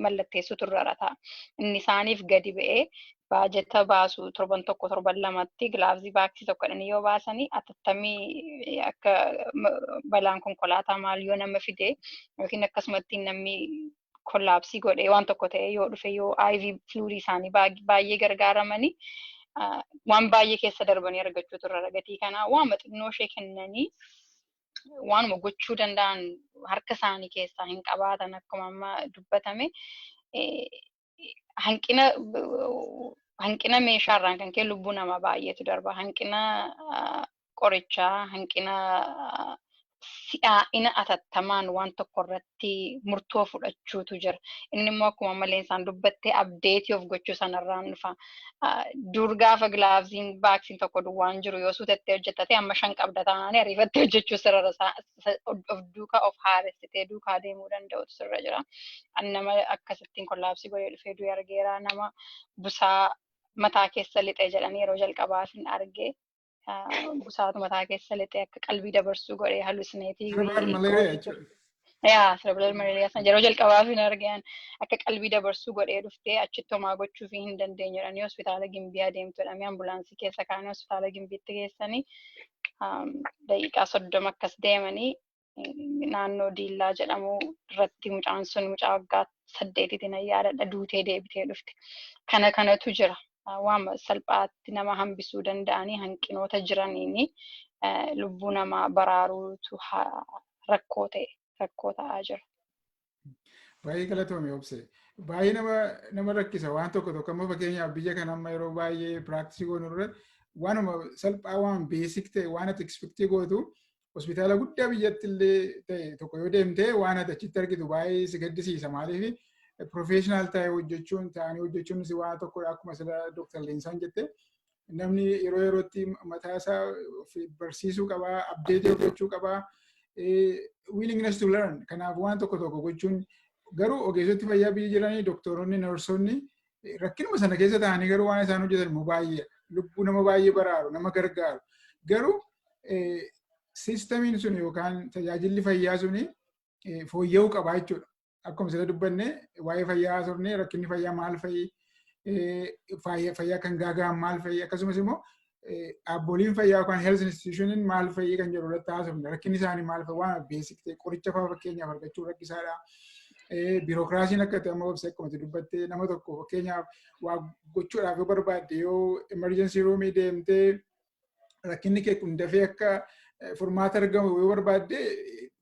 mallatteessutu irra ta'a. Inni isaaniif gadi ba'ee baajeta baasu 7-2tti gilaavsii baaksii tokko jedhanii yoo baasanii atattamii akka balaan konkolaataa maal yoo nama fide yookiin akkasumatti namni kollaapsii godhee waan tokko ta'e yoo dhufe yoo IV fluidii isaanii baay'ee gargaaramanii waan baay'ee keessa darbanii argachuutu irra gatii kanaa waan xinnoo ishee kennanii waanuma gochuu danda'an harka isaanii keessaa hin qabaatan akkuma amma dubbatame hanqina meeshaarraan kan ka'e lubbuu namaa baay'eetu darba. Hanqina qorichaa, hanqina si'aa'ina atattamaan waan tokko irratti murtoo fudhachuutu jira. Inni immoo akkuma malee isaan dubbattee abdeetii of gochuu sanarraan dhufa. Dur gaafa gilaavsiin baaksiin tokko duwwaan jiru yoo suutettee hojjettate amma 5 qabda taanaan ariifattee hojjechuu sirra of duukaa of haaressitee duukaa deemuu danda'utu sirra jira. Nama akkasittiin kollaapsii godhee dhufee du'e argeera. Nama busaa mataa keessa lixee jedhanii yeroo jalqabaaf hin argee. Busaatu mataa keessa lixee akka qalbii dabarsuu godhee halusineetii. Cerebral malaria san yeroo jalqabaaf hin argeen akka qalbii dabarsuu godhee dhuftee achitti homaa gochuu fi hin dandeenye jedhanii hospitaala Gimbii adeemtu jedhamee ambulaansii keessa kaanii hospitaala Gimbiitti geessanii daqiiqaa 30 akkas deemanii naannoo Diillaa jedhamu irratti mucaan sun mucaa waggaa 8tiin yaadadha duutee deebitee dhufte. Kanatu jira. Waan salphaatti nama hambisuu danda'anii hanqinoota jiraniini lubbuu namaa baraaruutu rakkoo ta'aa jira. Baay'ee galatoomii obse. Baay'ee nama rakkisa waan tokko amma fakkeenyaaf biyya kana amma yeroo baay'ee piraaktisii goonu irratti waanuma salphaa waan beesik ta'e waan ati ekspektii gootu hospitaala guddaa biyyatti illee ta'e tokko yoo deemtee waan ati achitti argitu baay'ee si gaddisiisa maaliif professional ta'e ta'anii hojjechuun waan tokkodha akkuma sila Dr. Leensaan jette namni yeroo yerootti mataa isaa barsiisuu qabaa, update gochuu qabaa, willingness to learn. Kanaaf waan tokko gochuun garuu ogeessoti fayyaa biyya jiranii doktoroonni, narsonni rakkinuma sana keessa ta'anii garuu waan isaan hojjetan immoo baay'ee lubbuu nama baay'ee baraaru, nama gargaaru. Garuu siistamiin sun yookaan tajaajilli fayyaa suni fooyya'uu qabaa jechuudha. Akkuma sila dubbanne waa'ee fayyaa haasofne rakkinni fayyaa maal fa'i, fayyaa kan gaagaan maal fa'i akkasumas immoo dhaaboliin fayyaa yookaan health institutioniin maal fa'i kan jedhu irratti haasofne rakkinni isaanii maal fa'i waan beesik ta'e qoricha fa'aa fakkeenyaaf argachuu rakkisaadha. Biirokiraasiin akka ta'e amma obsa akkuma dubbatte nama tokko fakkeenyaaf waa gochuudhaaf yoo barbaadde yoo emergency roomii deemtee rakkinni kee kun dafee akka furmaata argamu yoo barbaadde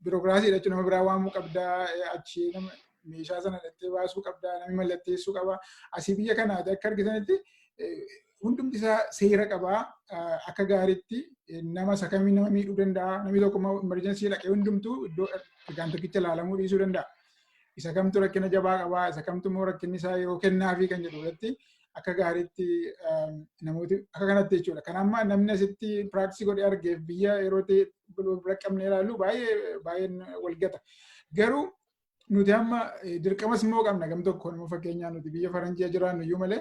biirokiraasii jechuun nama biraa waamuu qabdaa achi nama meeshaa sana dhattee baasuu qabdaa namni mallatteessuu qabaa asii biyya kanaati akka argitanitti hundumti isaa seera qabaa akka gaariitti nama sakamii nama miidhuu danda'a namni tokko immoo emerjensii dhaqee hundumtuu iddoo dhigaan tokkicha ilaalamuu dhiisuu danda'a. Isa kamtu rakkina jabaa qabaa isa kamtu immoo rakkinni isaa yeroo kennaafi kan jedhu irratti akka gaariitti namooti akka kanatti jechuudha. Kan amma namni asitti piraaktisii godhee argeef biyya yeroo ta'e rakkabnee ilaallu baay'een wal gata. Garuu nuti amma dirqamas immoo qabna gam tokko nama fakkeenyaa nuti biyya faranjii jiraannu iyyuu malee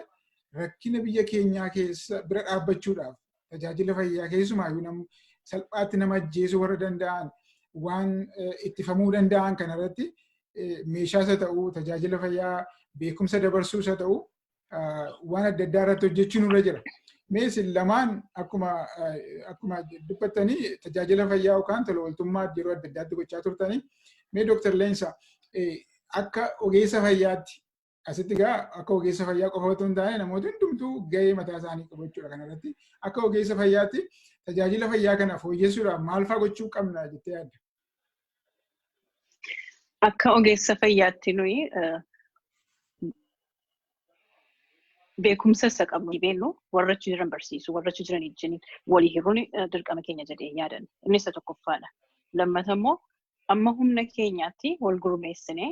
rakkina biyya keenyaa keessa bira dhaabbachuudhaaf tajaajila fayyaa keessumaayyuu nam salphaatti nama ajjeesuu warra danda'an waan ittifamuu danda'an kanarratti meeshaas haa ta'uu tajaajila fayyaa beekumsa dabarsuus haa ta'uu waan adda addaa irratti hojjechuun irra jira. Meesin lamaan akkuma dubbattanii tajaajila fayyaa yookaan tola ooltummaa yeroo adda addaatti gochaa turtanii mee Dr. Leensa akka ogeessa fayyaatti asitti gaa akka ogeessa fayyaa qofa otoo hin taane namoota hundumtuu gahee mataa isaanii qabu jechuudha kanarratti akka ogeessa fayyaatti tajaajila fayyaa kana fooyyessuudhaaf maal fa'aa gochuu qabna jettee yaadda? Akka ogeessa fayyaatti nuyi beekumsa isa qabnu beellu warra achi jiran barsiisu warra achi jiran ijjiin walii hiruun dirqama keenya jedhee yaadan. Inni isa tokkoffaadha. Lammata immoo amma humna keenyaatti wal gurmeessinee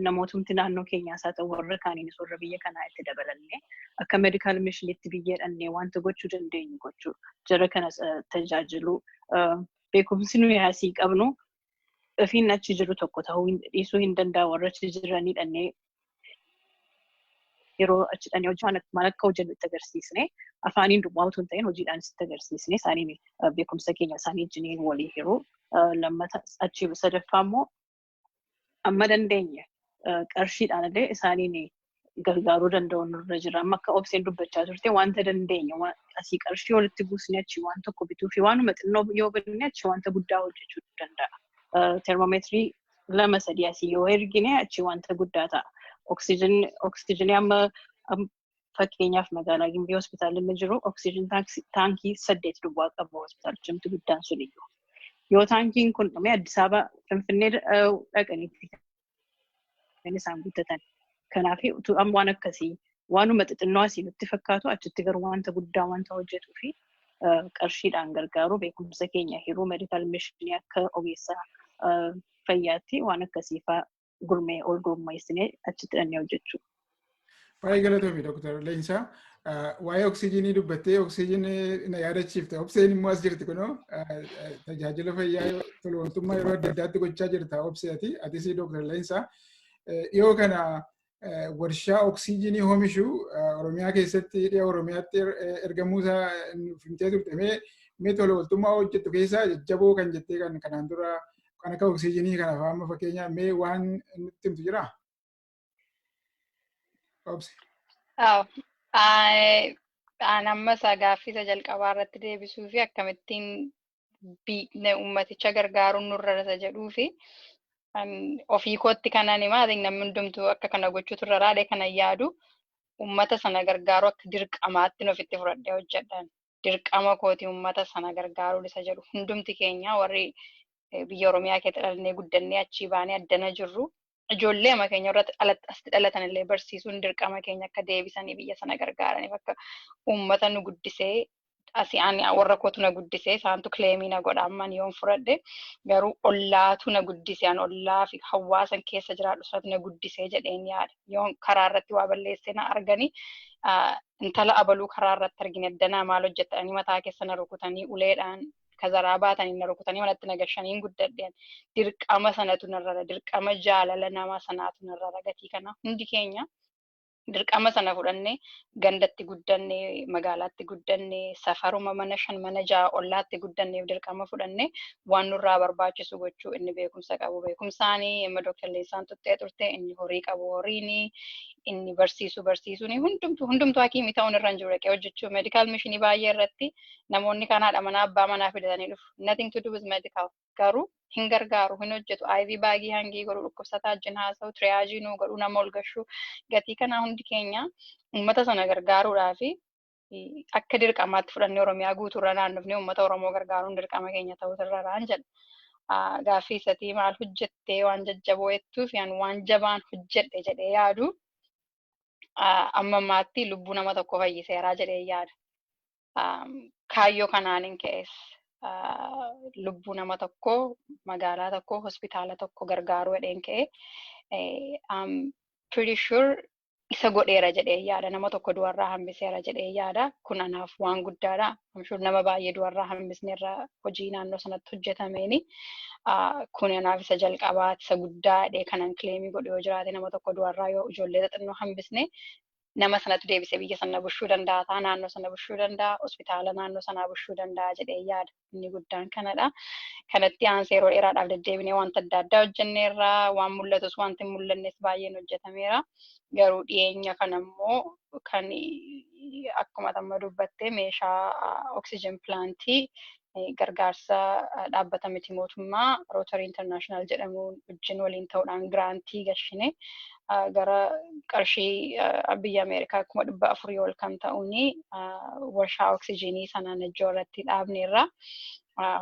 namootumti naannoo keenyaas haa ta'u warra kaaniinis warra biyya kanaa itti dabalannee akka medical mishinitti biyyeedhannee wanta gochuu dandeenyu gochuu jara kanas tajaajilu beekumsi nuyi asii qabnu ofiin achi jiru tokko ta'uu dhiisuu hin danda'a warra achi jiranidhannee yeroo achidhanii hojii maal akka hojjennu itti agarsiisne afaaniin duwwaa utuu hin ta'in hojiidhaanis itti agarsiisne isaaniin beekumsa keenya isaanii wajjiniin walii hiruu lammata achi sadaffaa immoo amma dandeenya qarshiidhaan illee isaaniin gargaaruu danda'u nurra jira amma akka obseen dubbachaa turte wanta dandeenya asii qarshii walitti buusne achi waan tokko bituu fi waanuma xinnoo yoo binne achi wanta guddaa hojjechuu danda'a. Termomeetirii 2-3 asii yoo ergine achi wanta guddaa ta'a. Oksijiinii amma fakkeenyaaf magaalaa Gimbii hospitaalli inni jiru oksijiin taankii 8 duwwaa qabu hospitaalichumti guddaan suniyyuu. Yoo taankiin kun dhumee Addis Ababa Finfinnee dhaqaniitti kan isaan guuttatan. Kanaaf waan akkasii waanuma xixinnoo asii nutti fakkaatu achitti garuu wanta guddaa wanta hojjetuu fi qarshiidhaan gargaaru beekumsa keenya hiruu medical mishinii akka ogeessa fayyaatti waan akkasii fa'aa gurmee ol gurmeessinee achitti dhannee hojjechuu. Baay'ee galatoomi Dr. Leensaa. Waa'ee oksijiinii dubbattee oksijiinii na yaadachiifte. Obseen immoo as jirti kunoo tajaajila fayyaa tola ooltummaa yeroo adda addaatti gochaa jirta obseeti. Atis Dr. Leensaa. Dhiyoo kana warshaa oksijiinii oomishuu Oromiyaa keessatti dhiya Oromiyaatti ergamuu isaa himtee turte. Mee tola ooltummaa hojjettu keessaa jajjaboo kan jettee kanaan dura kan akka oksijiinii kana faama fakkeenyaa mee waan nutti himtu jiraa? Amma gaaffisa jalqabaa irratti deebisuu fi akkamittiin ummaticha gargaaruun nurra isa jedhuu fi ofii kootti kanan himaa namni hundumtuu akka kana gochuutu irra raadee kana yaadu ummata sana gargaaru akka dirqamaatti ofitti fudhadhee hojjedhan. Dirqama kooti ummata sana gargaaruu isa jedhu hundumti keenya warri biyya Oromiyaa keessatti dhalannee guddannee achii baanee addana jirru. Ijoollee ama keenya irratti asii dhalatan illee barsiisuun dirqama keenya akka deebisanii biyya sana gargaaraniif akka uummata nu guddisee asii warra kootu na guddisee isaantu kileemii na godha amman yoon fudhadhe garuu ollaatu na guddisee ollaa fi hawaasan keessa jiraadhu isaatu na guddisee jedheen yaada yoon karaa irratti waa balleessee na arganii intala abaluu karaa irratti argine addanaa maal hojjetanii mataa keessa na rukutanii uleedhaan kazaraa baatanii na rukutanii manatti nagashaniin guddadheen dirqama sanatu narrara dirqama jaalala nama sanaatu narrara gatii kana hundi keenya dirqama sana fudhannee gandatti guddannee magaalaatti guddannee safaruma mana 5 mana 6 ollaatti guddanneef dirqama fudhannee waan nurraa barbaachisu gochuu inni beekumsa qabu beekumsaanii amma Dr. Leensaan tuttee turte inni horii qabu horiini inni barsiisuun hundumtuu hakiimii ta'uun irra hin jiru dhaqee hojjechuu medical mishinii baay'ee irratti namoonni kanaadha mana abbaa manaa fidatanii dhufu nothing to do with medical garuu hin gargaaru hin hojjetu IV baagii hangii godhu dhukkubsataa wajjin haasa'u triyaajii nuu godhu nama ol gashuu gatii kanaa hundi keenya uummata sana gargaaruudhaa fi akka dirqamaatti fudhannee Oromiyaa guutuurra naannofnee uummata Oromoo gargaaruun dirqama keenya ta'uutu irra raan jedha. Gaaffii isatii maal hojjettee waan jajjaboo jettuu fi waan jabaan hojjedhe jedhee yaadu amma ammaatti lubbuu nama tokko fayyiseeraa jedhee yaada. Kaayyoo kanaanin ka'es lubbuu nama tokko magaalaa tokko hospitaala tokko gargaaruu jedheen ka'e pretty sure isa godheera jedhee yaada nama tokko du'arraa hambiseera jedhee yaada kun anaaf waan guddaadha amshuur nama baay'ee du'arraa hambisneerra hojii naannoo sanatti hojjetameeni kun anaaf isa jalqabaati isa guddaa jedhee kanan kileemii godhe yoo jiraate nama tokko du'arraa yoo ijoollee xixinnoo hambisne nama sanatti deebisee biyya sana bushuu danda'a naannoo sana bushuu danda'a hospitaala naannoo sanaa bushuu danda'a jedhee yaada inni guddaan kanadha kanatti aansee yeroo dheeraadhaaf deddeebinee wanta adda addaa hojjenneerra waan mul'atus wanti hin mul'annes baay'een hojjetameera garuu dhiyeenya kanammoo kan akkuma amma dubbatte meeshaa oksijiin pilaantii gargaarsa dhaabbata miti mootummaa Rotary International jedhamu wajjin waliin ta'uudhaan giraantii gashine gara qarshii biyya Ameerikaa 400 ol kan ta'uuni warshaa oksijiinii sana najjoo irratti dhaabneerra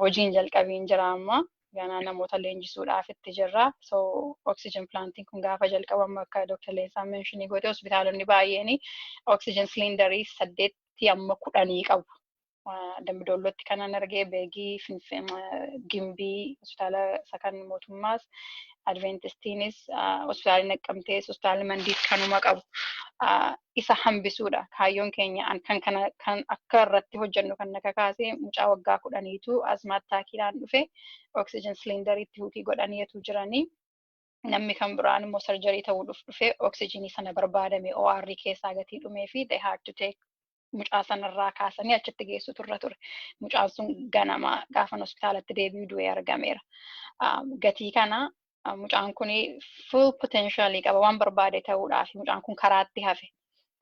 hojiin jalqabiin jira amma ganaa namoota leenjisuudhaaf itti jirra so oksijiin pilaantiin kun gaafa jalqabamu akka Dr. Leensaan menshinii goote hospitaalonni baay'een oksijiin siliindarii 8 amma 10 qabu Dambidollootti kanan argee beegii Gimbii hospitaala sakan mootummaas Adventistiinis hospitaalli Naqqamtees hospitaalli Mandiis kanuma qabu isa hambisuudha. Kaayyoon keenya kan akka irratti hojjennu kan naka kaasee mucaa waggaa 10tu asmaattaakiidhaan dhufe oxygen silindariitti huutii godhaniitu jiranii. Namni kan biraan immoo sarjarii ta'uu dhufe oxygenii sana barbaadame OR keessaa gatii dhumee fi they had to take mucaa sanarraa kaasanii achitti geessu turre ture. Mucaan sun ganama gaafa hospitaalatti deebi'uu du'ee argameera. Gatii kana mucaan kun full potential qaba waan barbaade ta'uudhaaf mucaan kun karaatti hafe.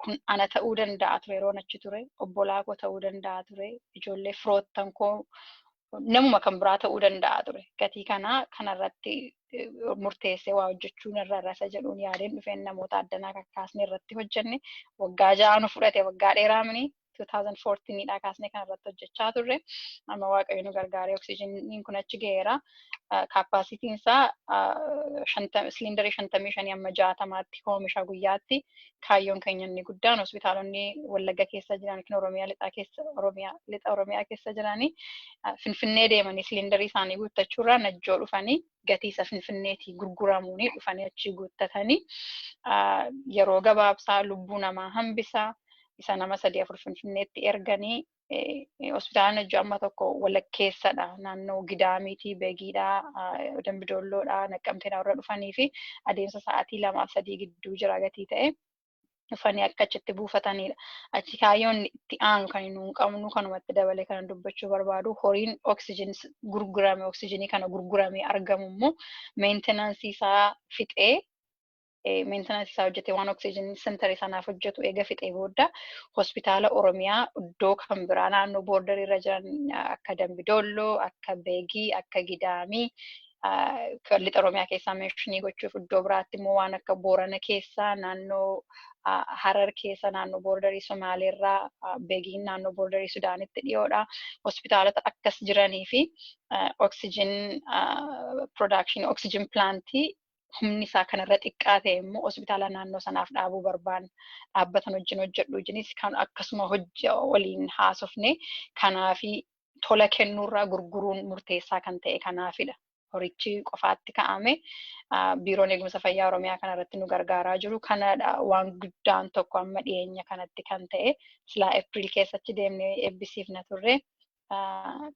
Kun ana ta'uu danda'a ture yeroo achi ture, obbolaa koo ta'uu danda'a ture, ijoollee firoottan koo namuma kan biraa ta'uu danda'a ture. Gatii kanarratti murteessee waa hojjechuun irra rasa jedhuun yaadeen dhufeen namoota addanaa kakkaasne irratti hojjenne waggaa 6 nu fudhate waggaa dheeraa mini 2014dhaa kaasne kan irratti hojjechaa turre. Amma waaqayyo nu gargaaree oksijiniin kun achi ga'eera. Kaappaasitiin isaa silindarii 55 amma 60tti oomisha guyyaatti. Kaayyoon keenya inni guddaan hospitaalonni Wallagga keessa jiran kan lixa Oromiyaa keessa jiranii Finfinnee deemanii silindarii isaanii guuttachuurraa Najjoo dhufanii gatii isa Finfinneetii gurguramuuni dhufanii achi guuttatanii yeroo gabaabsaa lubbuu namaa hambisaa isa nama 3-4 Finfinneetti erganii hospitaala Najjoo amma tokko walakkeessadha naannoo Gidaamiitii Beegiidhaa Dambidolloodhaa Naqqamteedhaa irra dhufanii fi adeemsa sa'aatii 2-3 gidduu jira gatii ta'e dhufanii akka achitti buufatanidha. Achi kaayyoon itti aanu kan nuun qabnu kanumatti dabalee kan dubbachuu barbaadu horiin oksijiinii kana gurguramee argamu immoo meentinansii isaa fixee meentinansii isaa hojjetee waan oksijiinii sentarii sanaaf hojjetu eega fixee booda hospitaala Oromiyaa iddoo kan biraa naannoo boordarii irra jiran akka Dambidolloo, akka Beegii, akka Gidaamii lixa Oromiyaa keessaa meeshinii gochuuf iddoo biraatti immoo waan akka Boorana keessaa naannoo Harar keessa naannoo boordarii Somaaleerraa Beegiin naannoo boordarii Sudaanitti dhiyoodha. Hospitaalota akkas jiranii fi oksijiin production oksijiin plaantii humni isaa kanarra xiqqaa ta'e immoo hospitaala naannoo sanaaf dhaabuu barbaanna. Dhaabbatan wajjin hojjedhu jinis kan akkasuma waliin haasofne kanaafi tola kennuurraa gurguruun murteessaa kan ta'e kanaafidha. Horichi qofaatti ka'ame biiroon eegumsa fayyaa Oromiyaa kanarratti nu gargaaraa jiru. Kanadha waan guddaan tokko amma dhiyeenya kanatti kan ta'e silaa April keessatti deemnee eebbisiifna turre.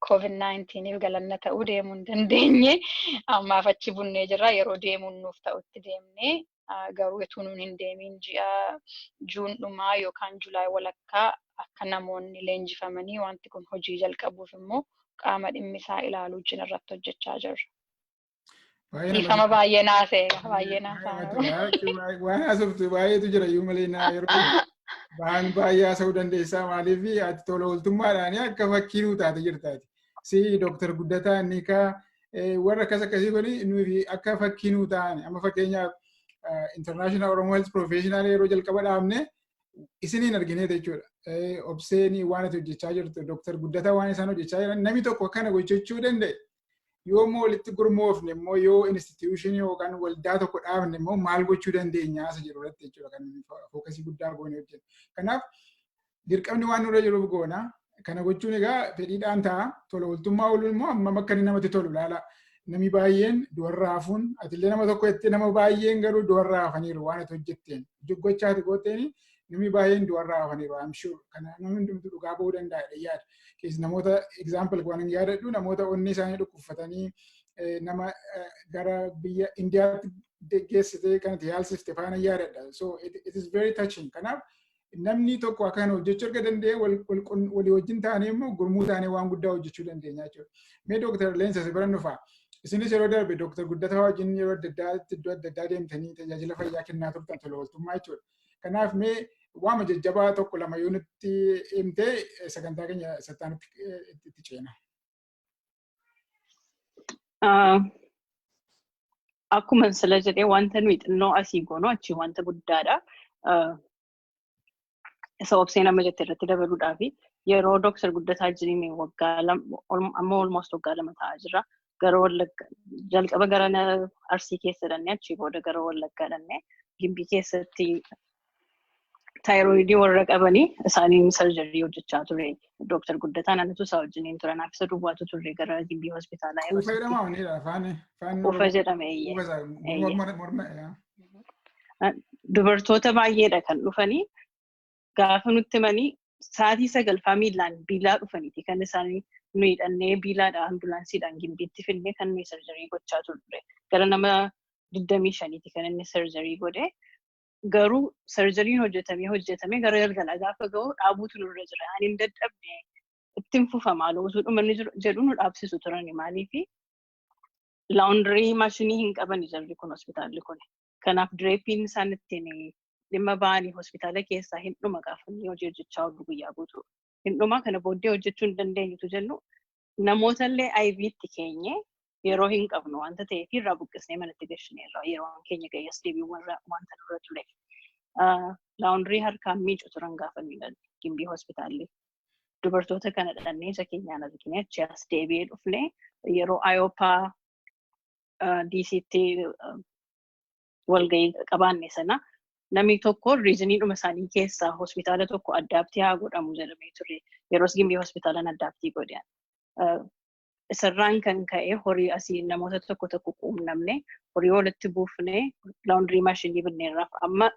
COVID-19 galanna ta'uu deemuu hin dandeenye ammaaf achi bunnee jirra yeroo deemuun nuuf ta'utti deemnee garuu utuu nuun hin deemiin ji'a Juun dhumaa yookaan Julaay walakkaa akka namoonni leenjifamanii wanti kun hojii jalqabuuf immoo qaama dhimmisaa ilaaluu wajjin irratti hojjechaa jirra. Ifama baay'ee naasee baay'ee naasaa. Waan haasoftu baay'eetu jira iyyuu malee yeroo waan baay'ee haasa'uu dandeessaa maaliif ati tola ooltummaadhaan akka fakkii nuu taate jirtaati. Si Dooktar Guddataa Niikaa warra akkasii kuni nuyi akka fakkii nuu ta'an amma fakkeenyaaf International Oromo Health Professional yeroo jalqaba dhaabne isiniin argineeta jechuudha. Obseenii waan ati hojjechaa jirtu Dooktar Guddataa waan isaan hojjechaa jiran namni tokko akkana gochuu danda'e. Yoo walitti gurmoofne immoo yoo institution yookaan waldaa tokko dhaabne immoo maal gochuu dandeenya isa jedhu irratti jechuudha kan fookasii guddaa goone hojjennu. Kanaaf dirqamni waan nurra jiruuf goona. Kana gochuun egaa fedhiidhaan ta'a. Tola ooltummaa ooluun immoo amma akka inni namatti tolu ilaala. Namni baay'een du'arraa hafuun atillee nama tokko itti nama baay'een garuu du'arraa hafaniiru waan ati hojjetteen. Gochaa ati gooteen namni baay'een du'arraa hafaniiru I'm sure. Kana namni hundumtuu dhugaa bahuu danda'a yaada. Keessa namoota example waan yaadadhu namoota onni isaanii dhukkubfatanii nama gara biyya Indiyaatti geessitee kan yaalsifte faana yaadadha. So it is very touching. Kanaaf namni tokko akkana hojjechuu erga danda'e walii wajjin taanee immoo gurmuu taanee waan guddaa hojjechuu dandeenya jechuudha. Mee Dooktar Leensa si biran dhufaa. Isinis yeroo darbe Dooktar Guddataa wajjin yeroo adda addaa deemtanii tajaajila fayyaa kennaa turtan tola ooltummaa jechuudha. Kanaaf mee waama jajjabaa tokko lama yoo nutti himtee sagantaa keenya sattaanitti itti ceena. Akkuma sila jedhee wanta nuyi xinnoo asii goonu achi wanta guddaadha. Isa obseen amma jette irratti dabaluudhaaf yeroo Dooktar Guddataa jireenya waggaa amma almost waggaa 2 ta'aa jira. Gara Wallagga jalqaba gara Arsii keessa dhannee achii booda gara Wallaggaa dhannee Gimbii keessatti taayiroidii warra qabanii isaaniin sarjarii hojjechaa ture. Dooktar Guddataan anatu isaa wajjiniin turan akka duwwaatu turre gara Dhibee hospitaalaa yeroo Ufa jedhama wanidha afaan Ufa jedhame morma. Dubartoota baay'eedha kan dhufanii gaafa nutti himanii sa'aatii 9 miilaan biilaa dhufaniiti kan isaanii nu hidhannee biilaadhaan ambulaansiidhaan gimbiitti fidnee kan nuyi sarjarii gochaa turre. Gara nama 25ti kan inni sarjarii godhe. Garuu sarjariin hojjetamee gara galgalaa gaafa ga'u dhaabuutu nurra jira. Ani hin dadhabne ittiin fufamaa loosuu dhumanni jedhu nu dhaabsisu turani maaliifi laawundarii maashinii hin qabani jarri kun hospitaalli kun. Kanaaf direepiin isaan ittiin dhimma ba'anii hospitaala keessaa hin dhuma gaafa inni hojii hojjechaa oolu guyyaa guutuu. Hin dhuma kana booddee hojjechuu hin dandeenyutu jennu namootallee IV'tti keenye yeroo hin qabnu wanta ta'eef irraa buqqisnee manatti gashineerra yeroo keenya ga'ees deebiiwwan wanta nurra ture. Laawundarii harkaan miicu turan gaafa miidhan Gimbii hospitaalli. Dubartoota kana dhannee ija keenyaan argine achi as deebi'ee dhufne yeroo IOPA DC'tti walgahii qabaanne sana namni tokko riiziniidhuma isaanii keessaa hospitaala tokko addaabtii haa godhamu jedhamee ture. Yeroos Gimbii hospitaalaan addaabtii godhan. Isarraan kan ka'e horii asii namoota tokko quunnamne horii walitti buufnee laawundarii maashinii binneerraaf amma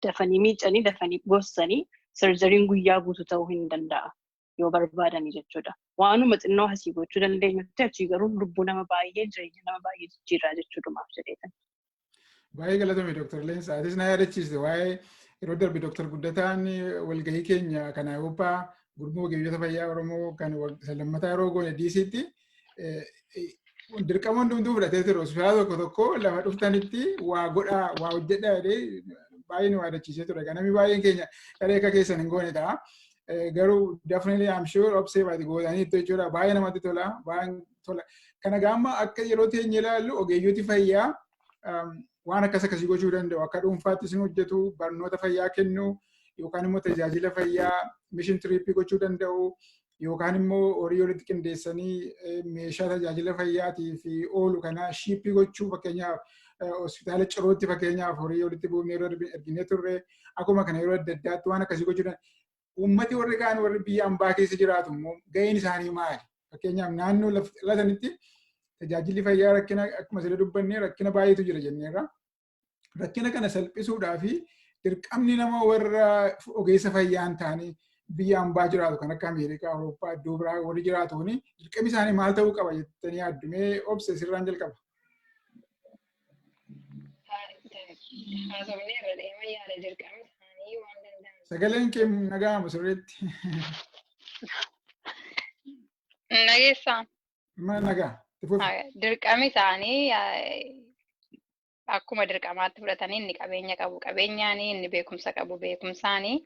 dafanii miicanii dafanii gossanii sarjariin guyyaa guutuu ta'uu hin danda'a yoo barbaadanii jechuudha. Waanuma xinnoo asii gochuu dandeenyutti achii garuu lubbuu nama baay'ee jireenya nama baay'ee jijjiirraa jechuudhumaaf jedheetan. Baay'ee galatoomi Dr. Leensaa. Atis na yaadachiiste waa'ee yeroo darbe Dr. Guddataan walgahii keenya kan Awurooppaa gurmuu ogeeyyota fayyaa Oromoo kan lammataa yeroo goone DC'tti dirqama hundumtuu fudhatee ture hospitaala tokko lama dhuftanitti waa godhaa waa hojjedhaa jedhee baay'ee nu yaadachiisee ture. Namni baay'een keenya dharee akka keessan hin goone ta'a. Garuu definitely I'm sure obsee baati gootanii jechuudha. Baay'ee namatti tola. Baay'ee tola. Kana gaamma akka yeroo teenye ilaallu ogeeyyooti fayyaa waan akkasii gochuu danda'u. Akka dhuunfaatti isin hojjetu barnoota fayyaa kennu yookaan immoo tajaajila fayyaa mission trip gochuu danda'u. Yookaan immoo horii walitti qindeessanii meeshaa tajaajila fayyaatii fi oolu kana shiippii gochuu fakkeenyaaf hospitaala Cirootti fakkeenyaaf horii walitti buufnee yeroo arginee turre akkuma kana yeroo adda addaatti waan akkasii gochuu danda'u. Uummati warri kaan warri biyya ambaa keessa jiraatu immoo ga'een isaanii maali? Fakkeenyaaf naannoo latanitti tajaajilli fayyaa rakkina akkuma siree dubbannee rakkina baay'eetu jira jenneerra. Rakkina kana salphisuudhaa fi dirqamni nama warra ogeessa fayyaa hin taane biyya ambaa jiraatu kan akka Ameerikaa, Awurooppaa, iddoo biraa warri jiraatuuni dirqamni isaanii maal ta'uu qaba jettanii yaaddumee obse sirraan jalqaba. Sagaleen kee nagaamu sirriitti. Nageessaa. Nagaa. Dirqami isaanii akkuma dirqamaatti fudhatanii inni qabeenya qabu qabeenyaanii inni beekumsa qabu beekumsaanii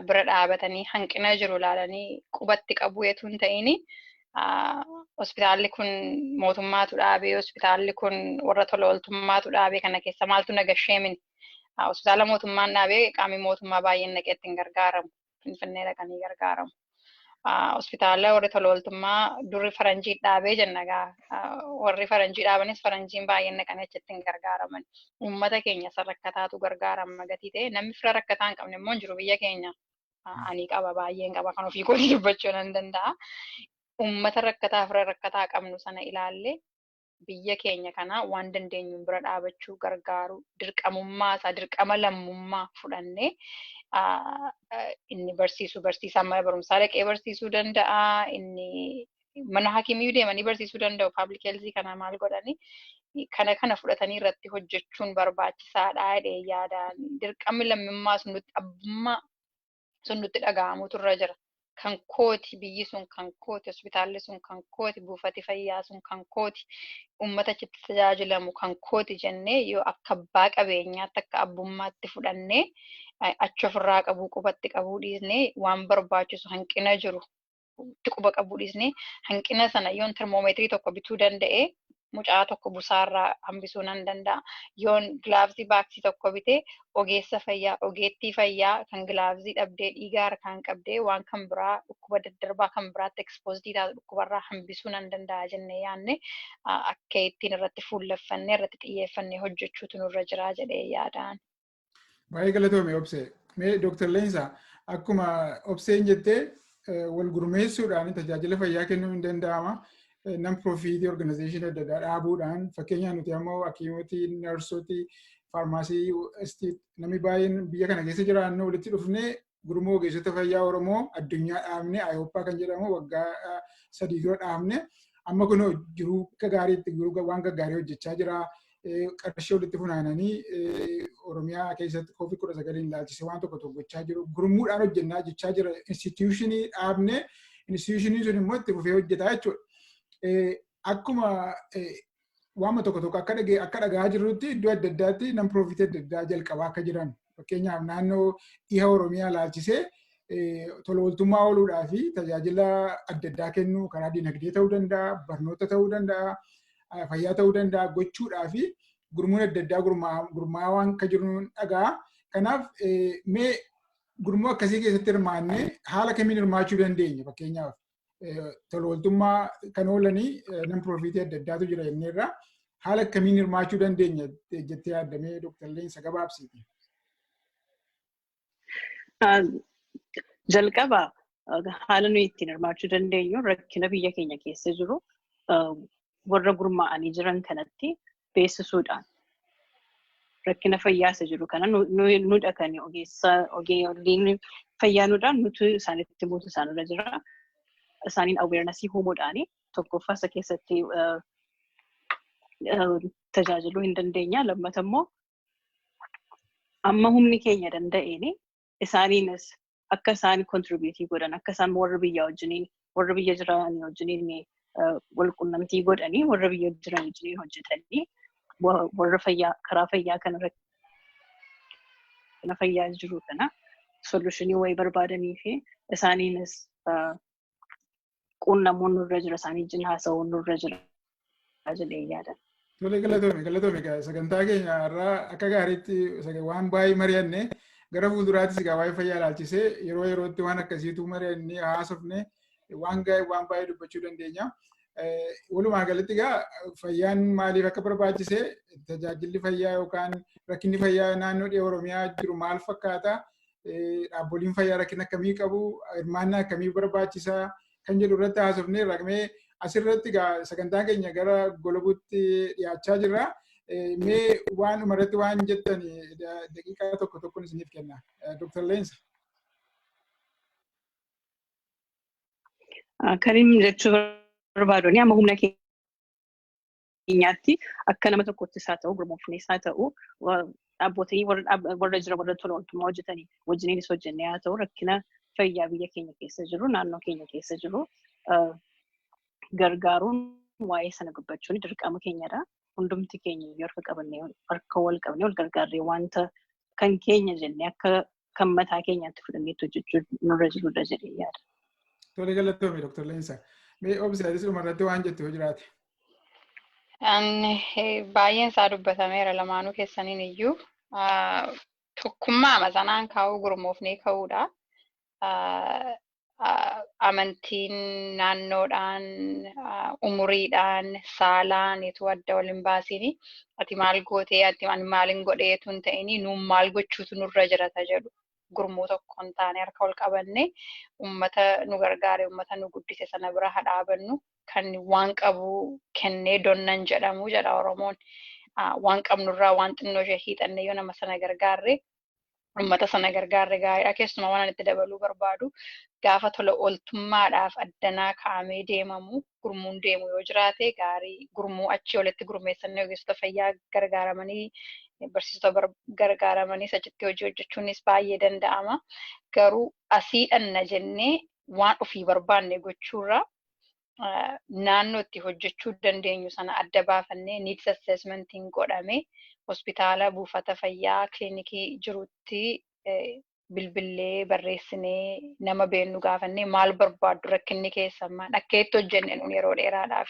bira dhaabatanii hanqina jiru ilaalanii qubatti qabu yetu hin ta'ini hospitaalli kun mootummaatu dhaabee hospitaalli kun warra tola ooltummaatu dhaabee kana keessa maaltu nagasheemin hospitaala mootummaan dhaabee qaamni mootummaa baay'een naqeetti hin gargaaramu finfinnee dhaqanii gargaaramu. Hospitaala warri tola ooltummaa durri faranjii dhaabee jenna warri faranjii dhaabanis faranjiin baay'een naqanii achitti hin gargaaraman. Uummata keenya isa rakkataatu gargaarama gatii ta'e namni fira rakkataa hin qabne immoo hin jiru biyya keenya. Ani qaba baay'een qaba kan ofii kootii dubbachuu nan danda'a. Uummata rakkataa fira rakkataa qabnu sana ilaallee biyya keenya kana waan dandeenyuun bira dhaabachuu gargaaru dirqamummaa isaa dirqama lammummaa fudhannee inni barsiisaa mana barumsaa dhaqee barsiisuu danda'a inni mana hakimii deemanii barsiisuu danda'u public health kana maal godhanii kana fudhatanii irratti hojjechuun barbaachisaadha jedhee yaadaan dirqamni lammummaa sun nutti abbummaa sun nutti dhaga'amutu irra jira. Kan kooti biyyi sun kan kooti hospitaalli sun kan kooti buufati fayyaa sun kan kooti uummata achitti tajaajilamu kan kooti jennee yoo akka abbaa qabeenyaatti akka abbummaatti fudhannee achi ofirraa qabuu qubatti qabuu dhiisnee waan barbaachisu hanqina jiru quba qabuu dhiisnee hanqina sana yoon termoomeetirii tokko bituu danda'e mucaa tokko busaarraa hambisuu nan danda'a. Yoon gilaavzii baaksii tokko bitee ogeessa fayyaa ogeettii fayyaa kan gilaavzii dhabdee dhiigaa harkaan qabdee waan kan biraa dhukkuba daddarbaa kan biraatti ekspoozidii taatu dhukkubarraa hambisuu nan danda'a jennee yaadne akka ittiin irratti fuulleffannee irratti xiyyeeffannee hojjechuutu nurra jira jedhee yaadaan. Baay'ee galatoome obse. Mee Dr. Leensa akkuma obseen jettee wal gurmeessuudhaan tajaajila fayyaa kennuu hin danda'ama. Non-profit organization adda addaa dhaabuudhaan fakkeenyaaf nuti ammoo hakiimoti, narsooti, faarmaasii namni baay'een biyya kana keessa jiraannu walitti dhufnee gurmuu ogeessota fayyaa Oromoo addunyaa dhaabne Ayooppaa kan jedhamu waggaa 3 dura dhaabne amma kun jiru akka gaariitti waan gaggaarii hojjechaa jira. Qarshii walitti funaananii Oromiyaa keessatti COVID-19 ilaalchise waan tokko gochaa jiru. Gurmuudhaan hojjennaa jechaa jira. Institutionii dhaabne institutionii sun immoo itti fufee hojjetaa jechuudha. Akkuma waan tokko akka dhagaa jirrutti iddoo adda addaatti non-profit adda addaa jalqabaa akka jiran. Fakkeenyaaf naannoo Dhiha Oromiyaa ilaalchisee tola ooltummaa ooluudhaa fi tajaajila adda addaa kennuu karaa dinagdee ta'uu danda'a, barnoota ta'uu danda'a, fayyaa ta'uu danda'a gochuudhaa fi gurmuun adda addaa gurmaa'aa waan akka jiru dhagaa. Kanaaf mee gurmuu akkasii keessatti hirmaannee haala kamiin hirmaachuu dandeenya? Fakkeenyaaf tola ooltummaa kan oolanii non-profit adda addaatu jira jenneerra. Haala kamiin hirmaachuu dandeenya jettee yaadamee Dr. Leensa gabaabsiiti. Jalqaba haala nuyi ittiin hirmaachuu dandeenyu rakkina biyya keenya keessa jiru warra gurmaa'anii jiran kanatti beeksisuudhaan rakkina fayyaasa jiru kana nudha kan ogeeyyiin fayyaanuudhaan nuti isaanitti muutu isaanirra jira. Isaaniin awarenessii uumuudhaan tokkoffaa isa keessatti tajaajiluu hin dandeenya. Lammata immoo amma humni keenya danda'een isaaniinis akka isaan contributii godhan akka isaan warra biyya jiran wajjiniin wal qunnamtii godhanii warra biyya jiran wajjiniin hojjetanii warra fayyaa karaa fayyaa kanarratti fayyaa jiru kana solutionii wayii barbaadanii fi isaaniinis qunnamuun nurra jira isaanii wajjin haasa'uun nurra jira jedhee yaadan. Tole galatoome sagantaa keenya irraa akka gaariitti waan baay'ee mari'anne gara fuulduraattis egaa waa'ee fayyaa ilaalchisee yeroo yerootti waan akkasiitu mari'annee haasofne waan baay'ee dubbachuu dandeenya. Walumaa galatti egaa fayyaan maaliif akka barbaachise tajaajilli fayyaa yookaan rakkinni fayyaa naannoo Dhiha Oromiyaa jiru maal fakkaata? Dhaabboliin fayyaa rakkina akkamii qabu? Hirmaannaa akkamii barbaachisaa? Kan jedhu irratti haasofnee raqmee asirratti egaa sagantaan keenya gara golabuutti dhiyaachaa jirra. Mee waan dhumarratti waan jettan daqiiqaa tokkoon isiniif kenna. Dr. Leensa. Kan inni jechuu barbaadu amma humna keenyaatti akka nama tokkottis haa ta'u gurmuufnees haa ta'u dhaabbotii warra jira warra tola ooltummaa hojjetanii wajjiniinis hojjennee haa ta'u rakkina fayyaa biyya keenya keessa jiru naannoo keenya keessa jiru gargaaruun waa'ee sana dubbachuun dirqama keenyadha. Hundumti keenya harka qabannee harka wal qabnee wal gargaarree wanta kan keenya jennee akka kan mataa keenyaatti fudhannee hojjechuu nurra jirudha jedhee yaada. Tole galatoome Dr. Leensa. Mee obsaatis dhumarratti waan jettu yoo jiraate. Baay'een isaa dubbatameera lamaanuu keessaniin iyyuu tokkummaa sanaan kaa'uu gurmuufnee ka'uudha. Amantiin naannoodhaan, umuriidhaan, saalaan itti adda wal hin baasini. Ati maal gootee, ati maal hin godheetu hin ta'ini, nuun maal gochuutu nurra jirata jedhu. Gurmuu tokkoon taane harka wal qabanne uummata nu gargaare, uummata nu guddise sana bira haa dhaabannu. Kan waan qabu kennee donnan jedhamu jedha Oromoon. Waan qabnurraa waan xinnoo ishee hiixannee yoo nama sana gargaarre uummata sana gargaarre gaariidha. Keessumaa waan itti dabaluu barbaadu gaafa tola ooltummaadhaaf addanaa kaa'amee deemamu gurmuun deemu yoo jiraate gaarii gurmuu achii olitti gurmeessannee ogeessota fayyaa gargaaramanii barsiisota gargaaramanii achitti hojii hojjechuunis baay'ee danda'ama. Garuu asiidhanna jennee waan ofii barbaanne gochuurra naannoo itti hojjechuu dandeenyu sana adda baafannee needs assessmentiin godhame hospitaala buufata fayyaa kliinikii jirutti bilbilee barreessinee nama beennu gaafannee maal barbaaddu rakkinni keessan maal akka itti hojjenne nuun yeroo dheeraadhaaf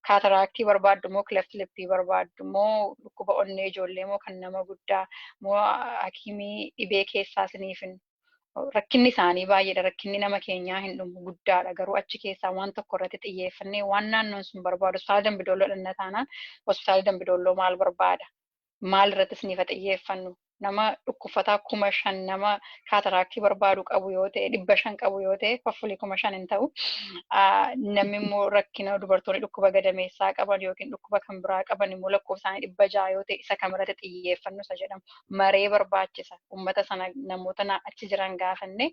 kaataraaktii barbaaddu moo kileft lippii barbaaddu moo dhukkuba onnee ijoollee moo kan nama guddaa moo hakiimii dhibee keessaa isiniifin rakkinni isaanii baay'eedha. Rakkinni nama keenyaa hin dhumu guddaadha. Garuu achi keessaa waan tokko irratti xiyyeeffannee waan naannoon sun barbaadu hospitaala Dambidolloo dhanna taanaan hospitaala Dambidolloo maal barbaada? Maal irratti isiniif xiyyeeffannu? nama dhukkubsataa 5,000 nama kaataraaktii barbaadu qabu yoo ta'e 500 qabu yoo ta'e hoffulii 5,000 hin ta'u. Namni immoo rakkina dubartoonni dhukkuba gadameessaa qaban yookiin dhukkuba kan biraa qaban immoo lakkoofsaan 600 yoo ta'e isa kamirratti xiyyeeffannu isa jedhamu. Maree barbaachisa. Uummata sana namoota achi jiran gaafanne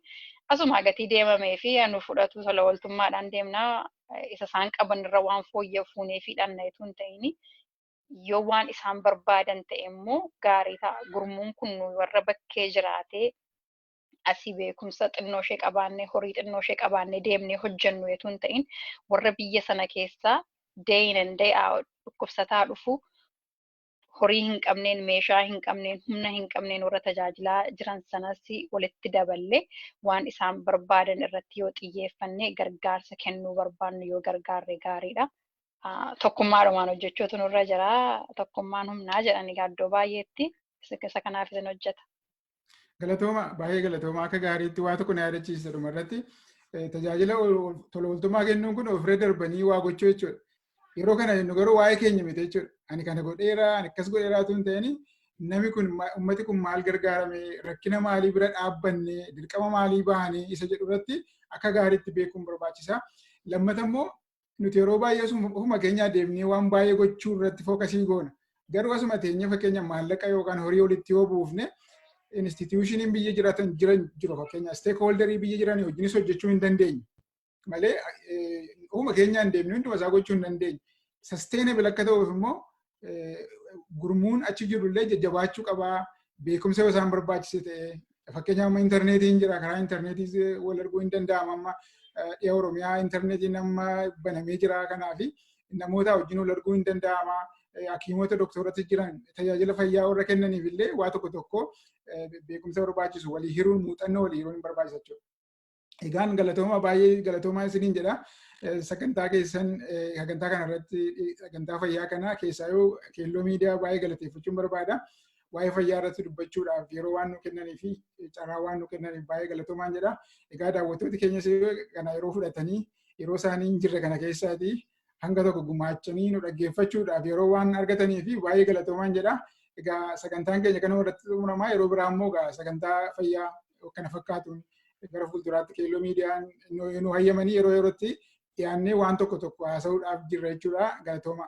asuma gatii deemamee fi anu fudhatu tola ooltummaadhaan deemnaa isa isaan qaban irra waan fooyyeffuunee fi dhannayituu hin ta'ini. Yoo waan isaan barbaadan ta'e immoo gaarii ta'a. Gurmuun kun warra bakkee jiraatee asii beekumsa xinnoo ishee qabaannee horii xinnoo ishee qabaannee deemnee hojjennu yetuu hin ta'in warra biyya sana keessaa day in and day out dhukkubsataa dhufu horii hin qabneen meeshaa hin qabneen humna hin qabneen warra tajaajilaa jiran sanas walitti daballee waan isaan barbaadan irratti yoo xiyyeeffannee gargaarsa kennuu barbaannu yoo gargaarre gaariidha. Tokkummaadhumaan hojjechuutu nurra jira. Tokkummaan humnaa jedhanii iddoo baay'eetti isa kanaaf isin hojjeta. Galatooma baay'ee galatooma akka gaariitti waa tokko na yaadachiisa dhumarratti tajaajila tola ooltummaa kennuun kun ofirra darbanii waa gochuu jechuudha. Yeroo kana jennu garuu waa'ee keenya miti jechuudha. Ani kana godheera ani akkas godheeraatu hin ta'in namni kun uummati kun maal gargaarame rakkina maalii bira dhaabbanne dirqama maalii bahanii isa jedhu irratti akka gaariitti beekuun barbaachisa. Lammata immoo nuti yeroo baay'ee ofuma keenyaa deemnee waan baay'ee gochuu irratti fookasii goona. Garuu asuma teenya fakkeenya maallaqa yookaan horii walitti yoo buufne institutioniin biyya jiru fakkeenya stakeholderii biyya jiran wajjinis hojjechuu hin dandeenye. Malee ofuma keenyaan deemnee hunduma isaa gochuu hin dandeenye. Sustainable akka ta'uuf immoo gurmuun achi jirullee jajjabaachuu qabaa. Beekumsa yoo isaan barbaachise ta'e fakkeenyaaf amma intarneetiin jira karaa intarneetii wal arguu hin danda'ama amma dhiya Oromiyaa intarneetiin amma banamee jira kanaafi namoota wajjin wal arguu hin danda'ama. Hakiimota doktoratti jiran tajaajila fayyaa warra kennaniif illee waa tokko beekumsa barbaachisu walii hiruun muuxannoo walii hiruun barbaachisa jechuudha. Egaan galatooma baay'ee galatoomaa isiniin jedha. Sagantaa keessan sagantaa kanarratti sagantaa fayyaa kana keessaa yoo Kelloo miidiyaa baay'ee galateeffachuun barbaada. Waa'ee fayyaa irratti dubbachuudhaaf yeroo waan nu kennanii fi carraa waan nu kennaniif baay'ee galatoomaan jedha. Egaa daawwattooti keenyas kana yeroo fudhatanii yeroo isaanii hin jirre kana keessaatii hanga tokko gumaachanii nu dhaggeeffachuudhaaf yeroo waan argatanii fi baay'ee galatoomaan jedha. Egaa sagantaan keenya kana irratti xumuramaa yeroo biraa immoo sagantaa fayyaa kana fakkaatuun gara fuulduraatti Kelloo miidiyaan nu hayyamanii yeroo yerootti dhiyaannee waan tokko haasa'uudhaaf jirra jechuudha. Galatooma.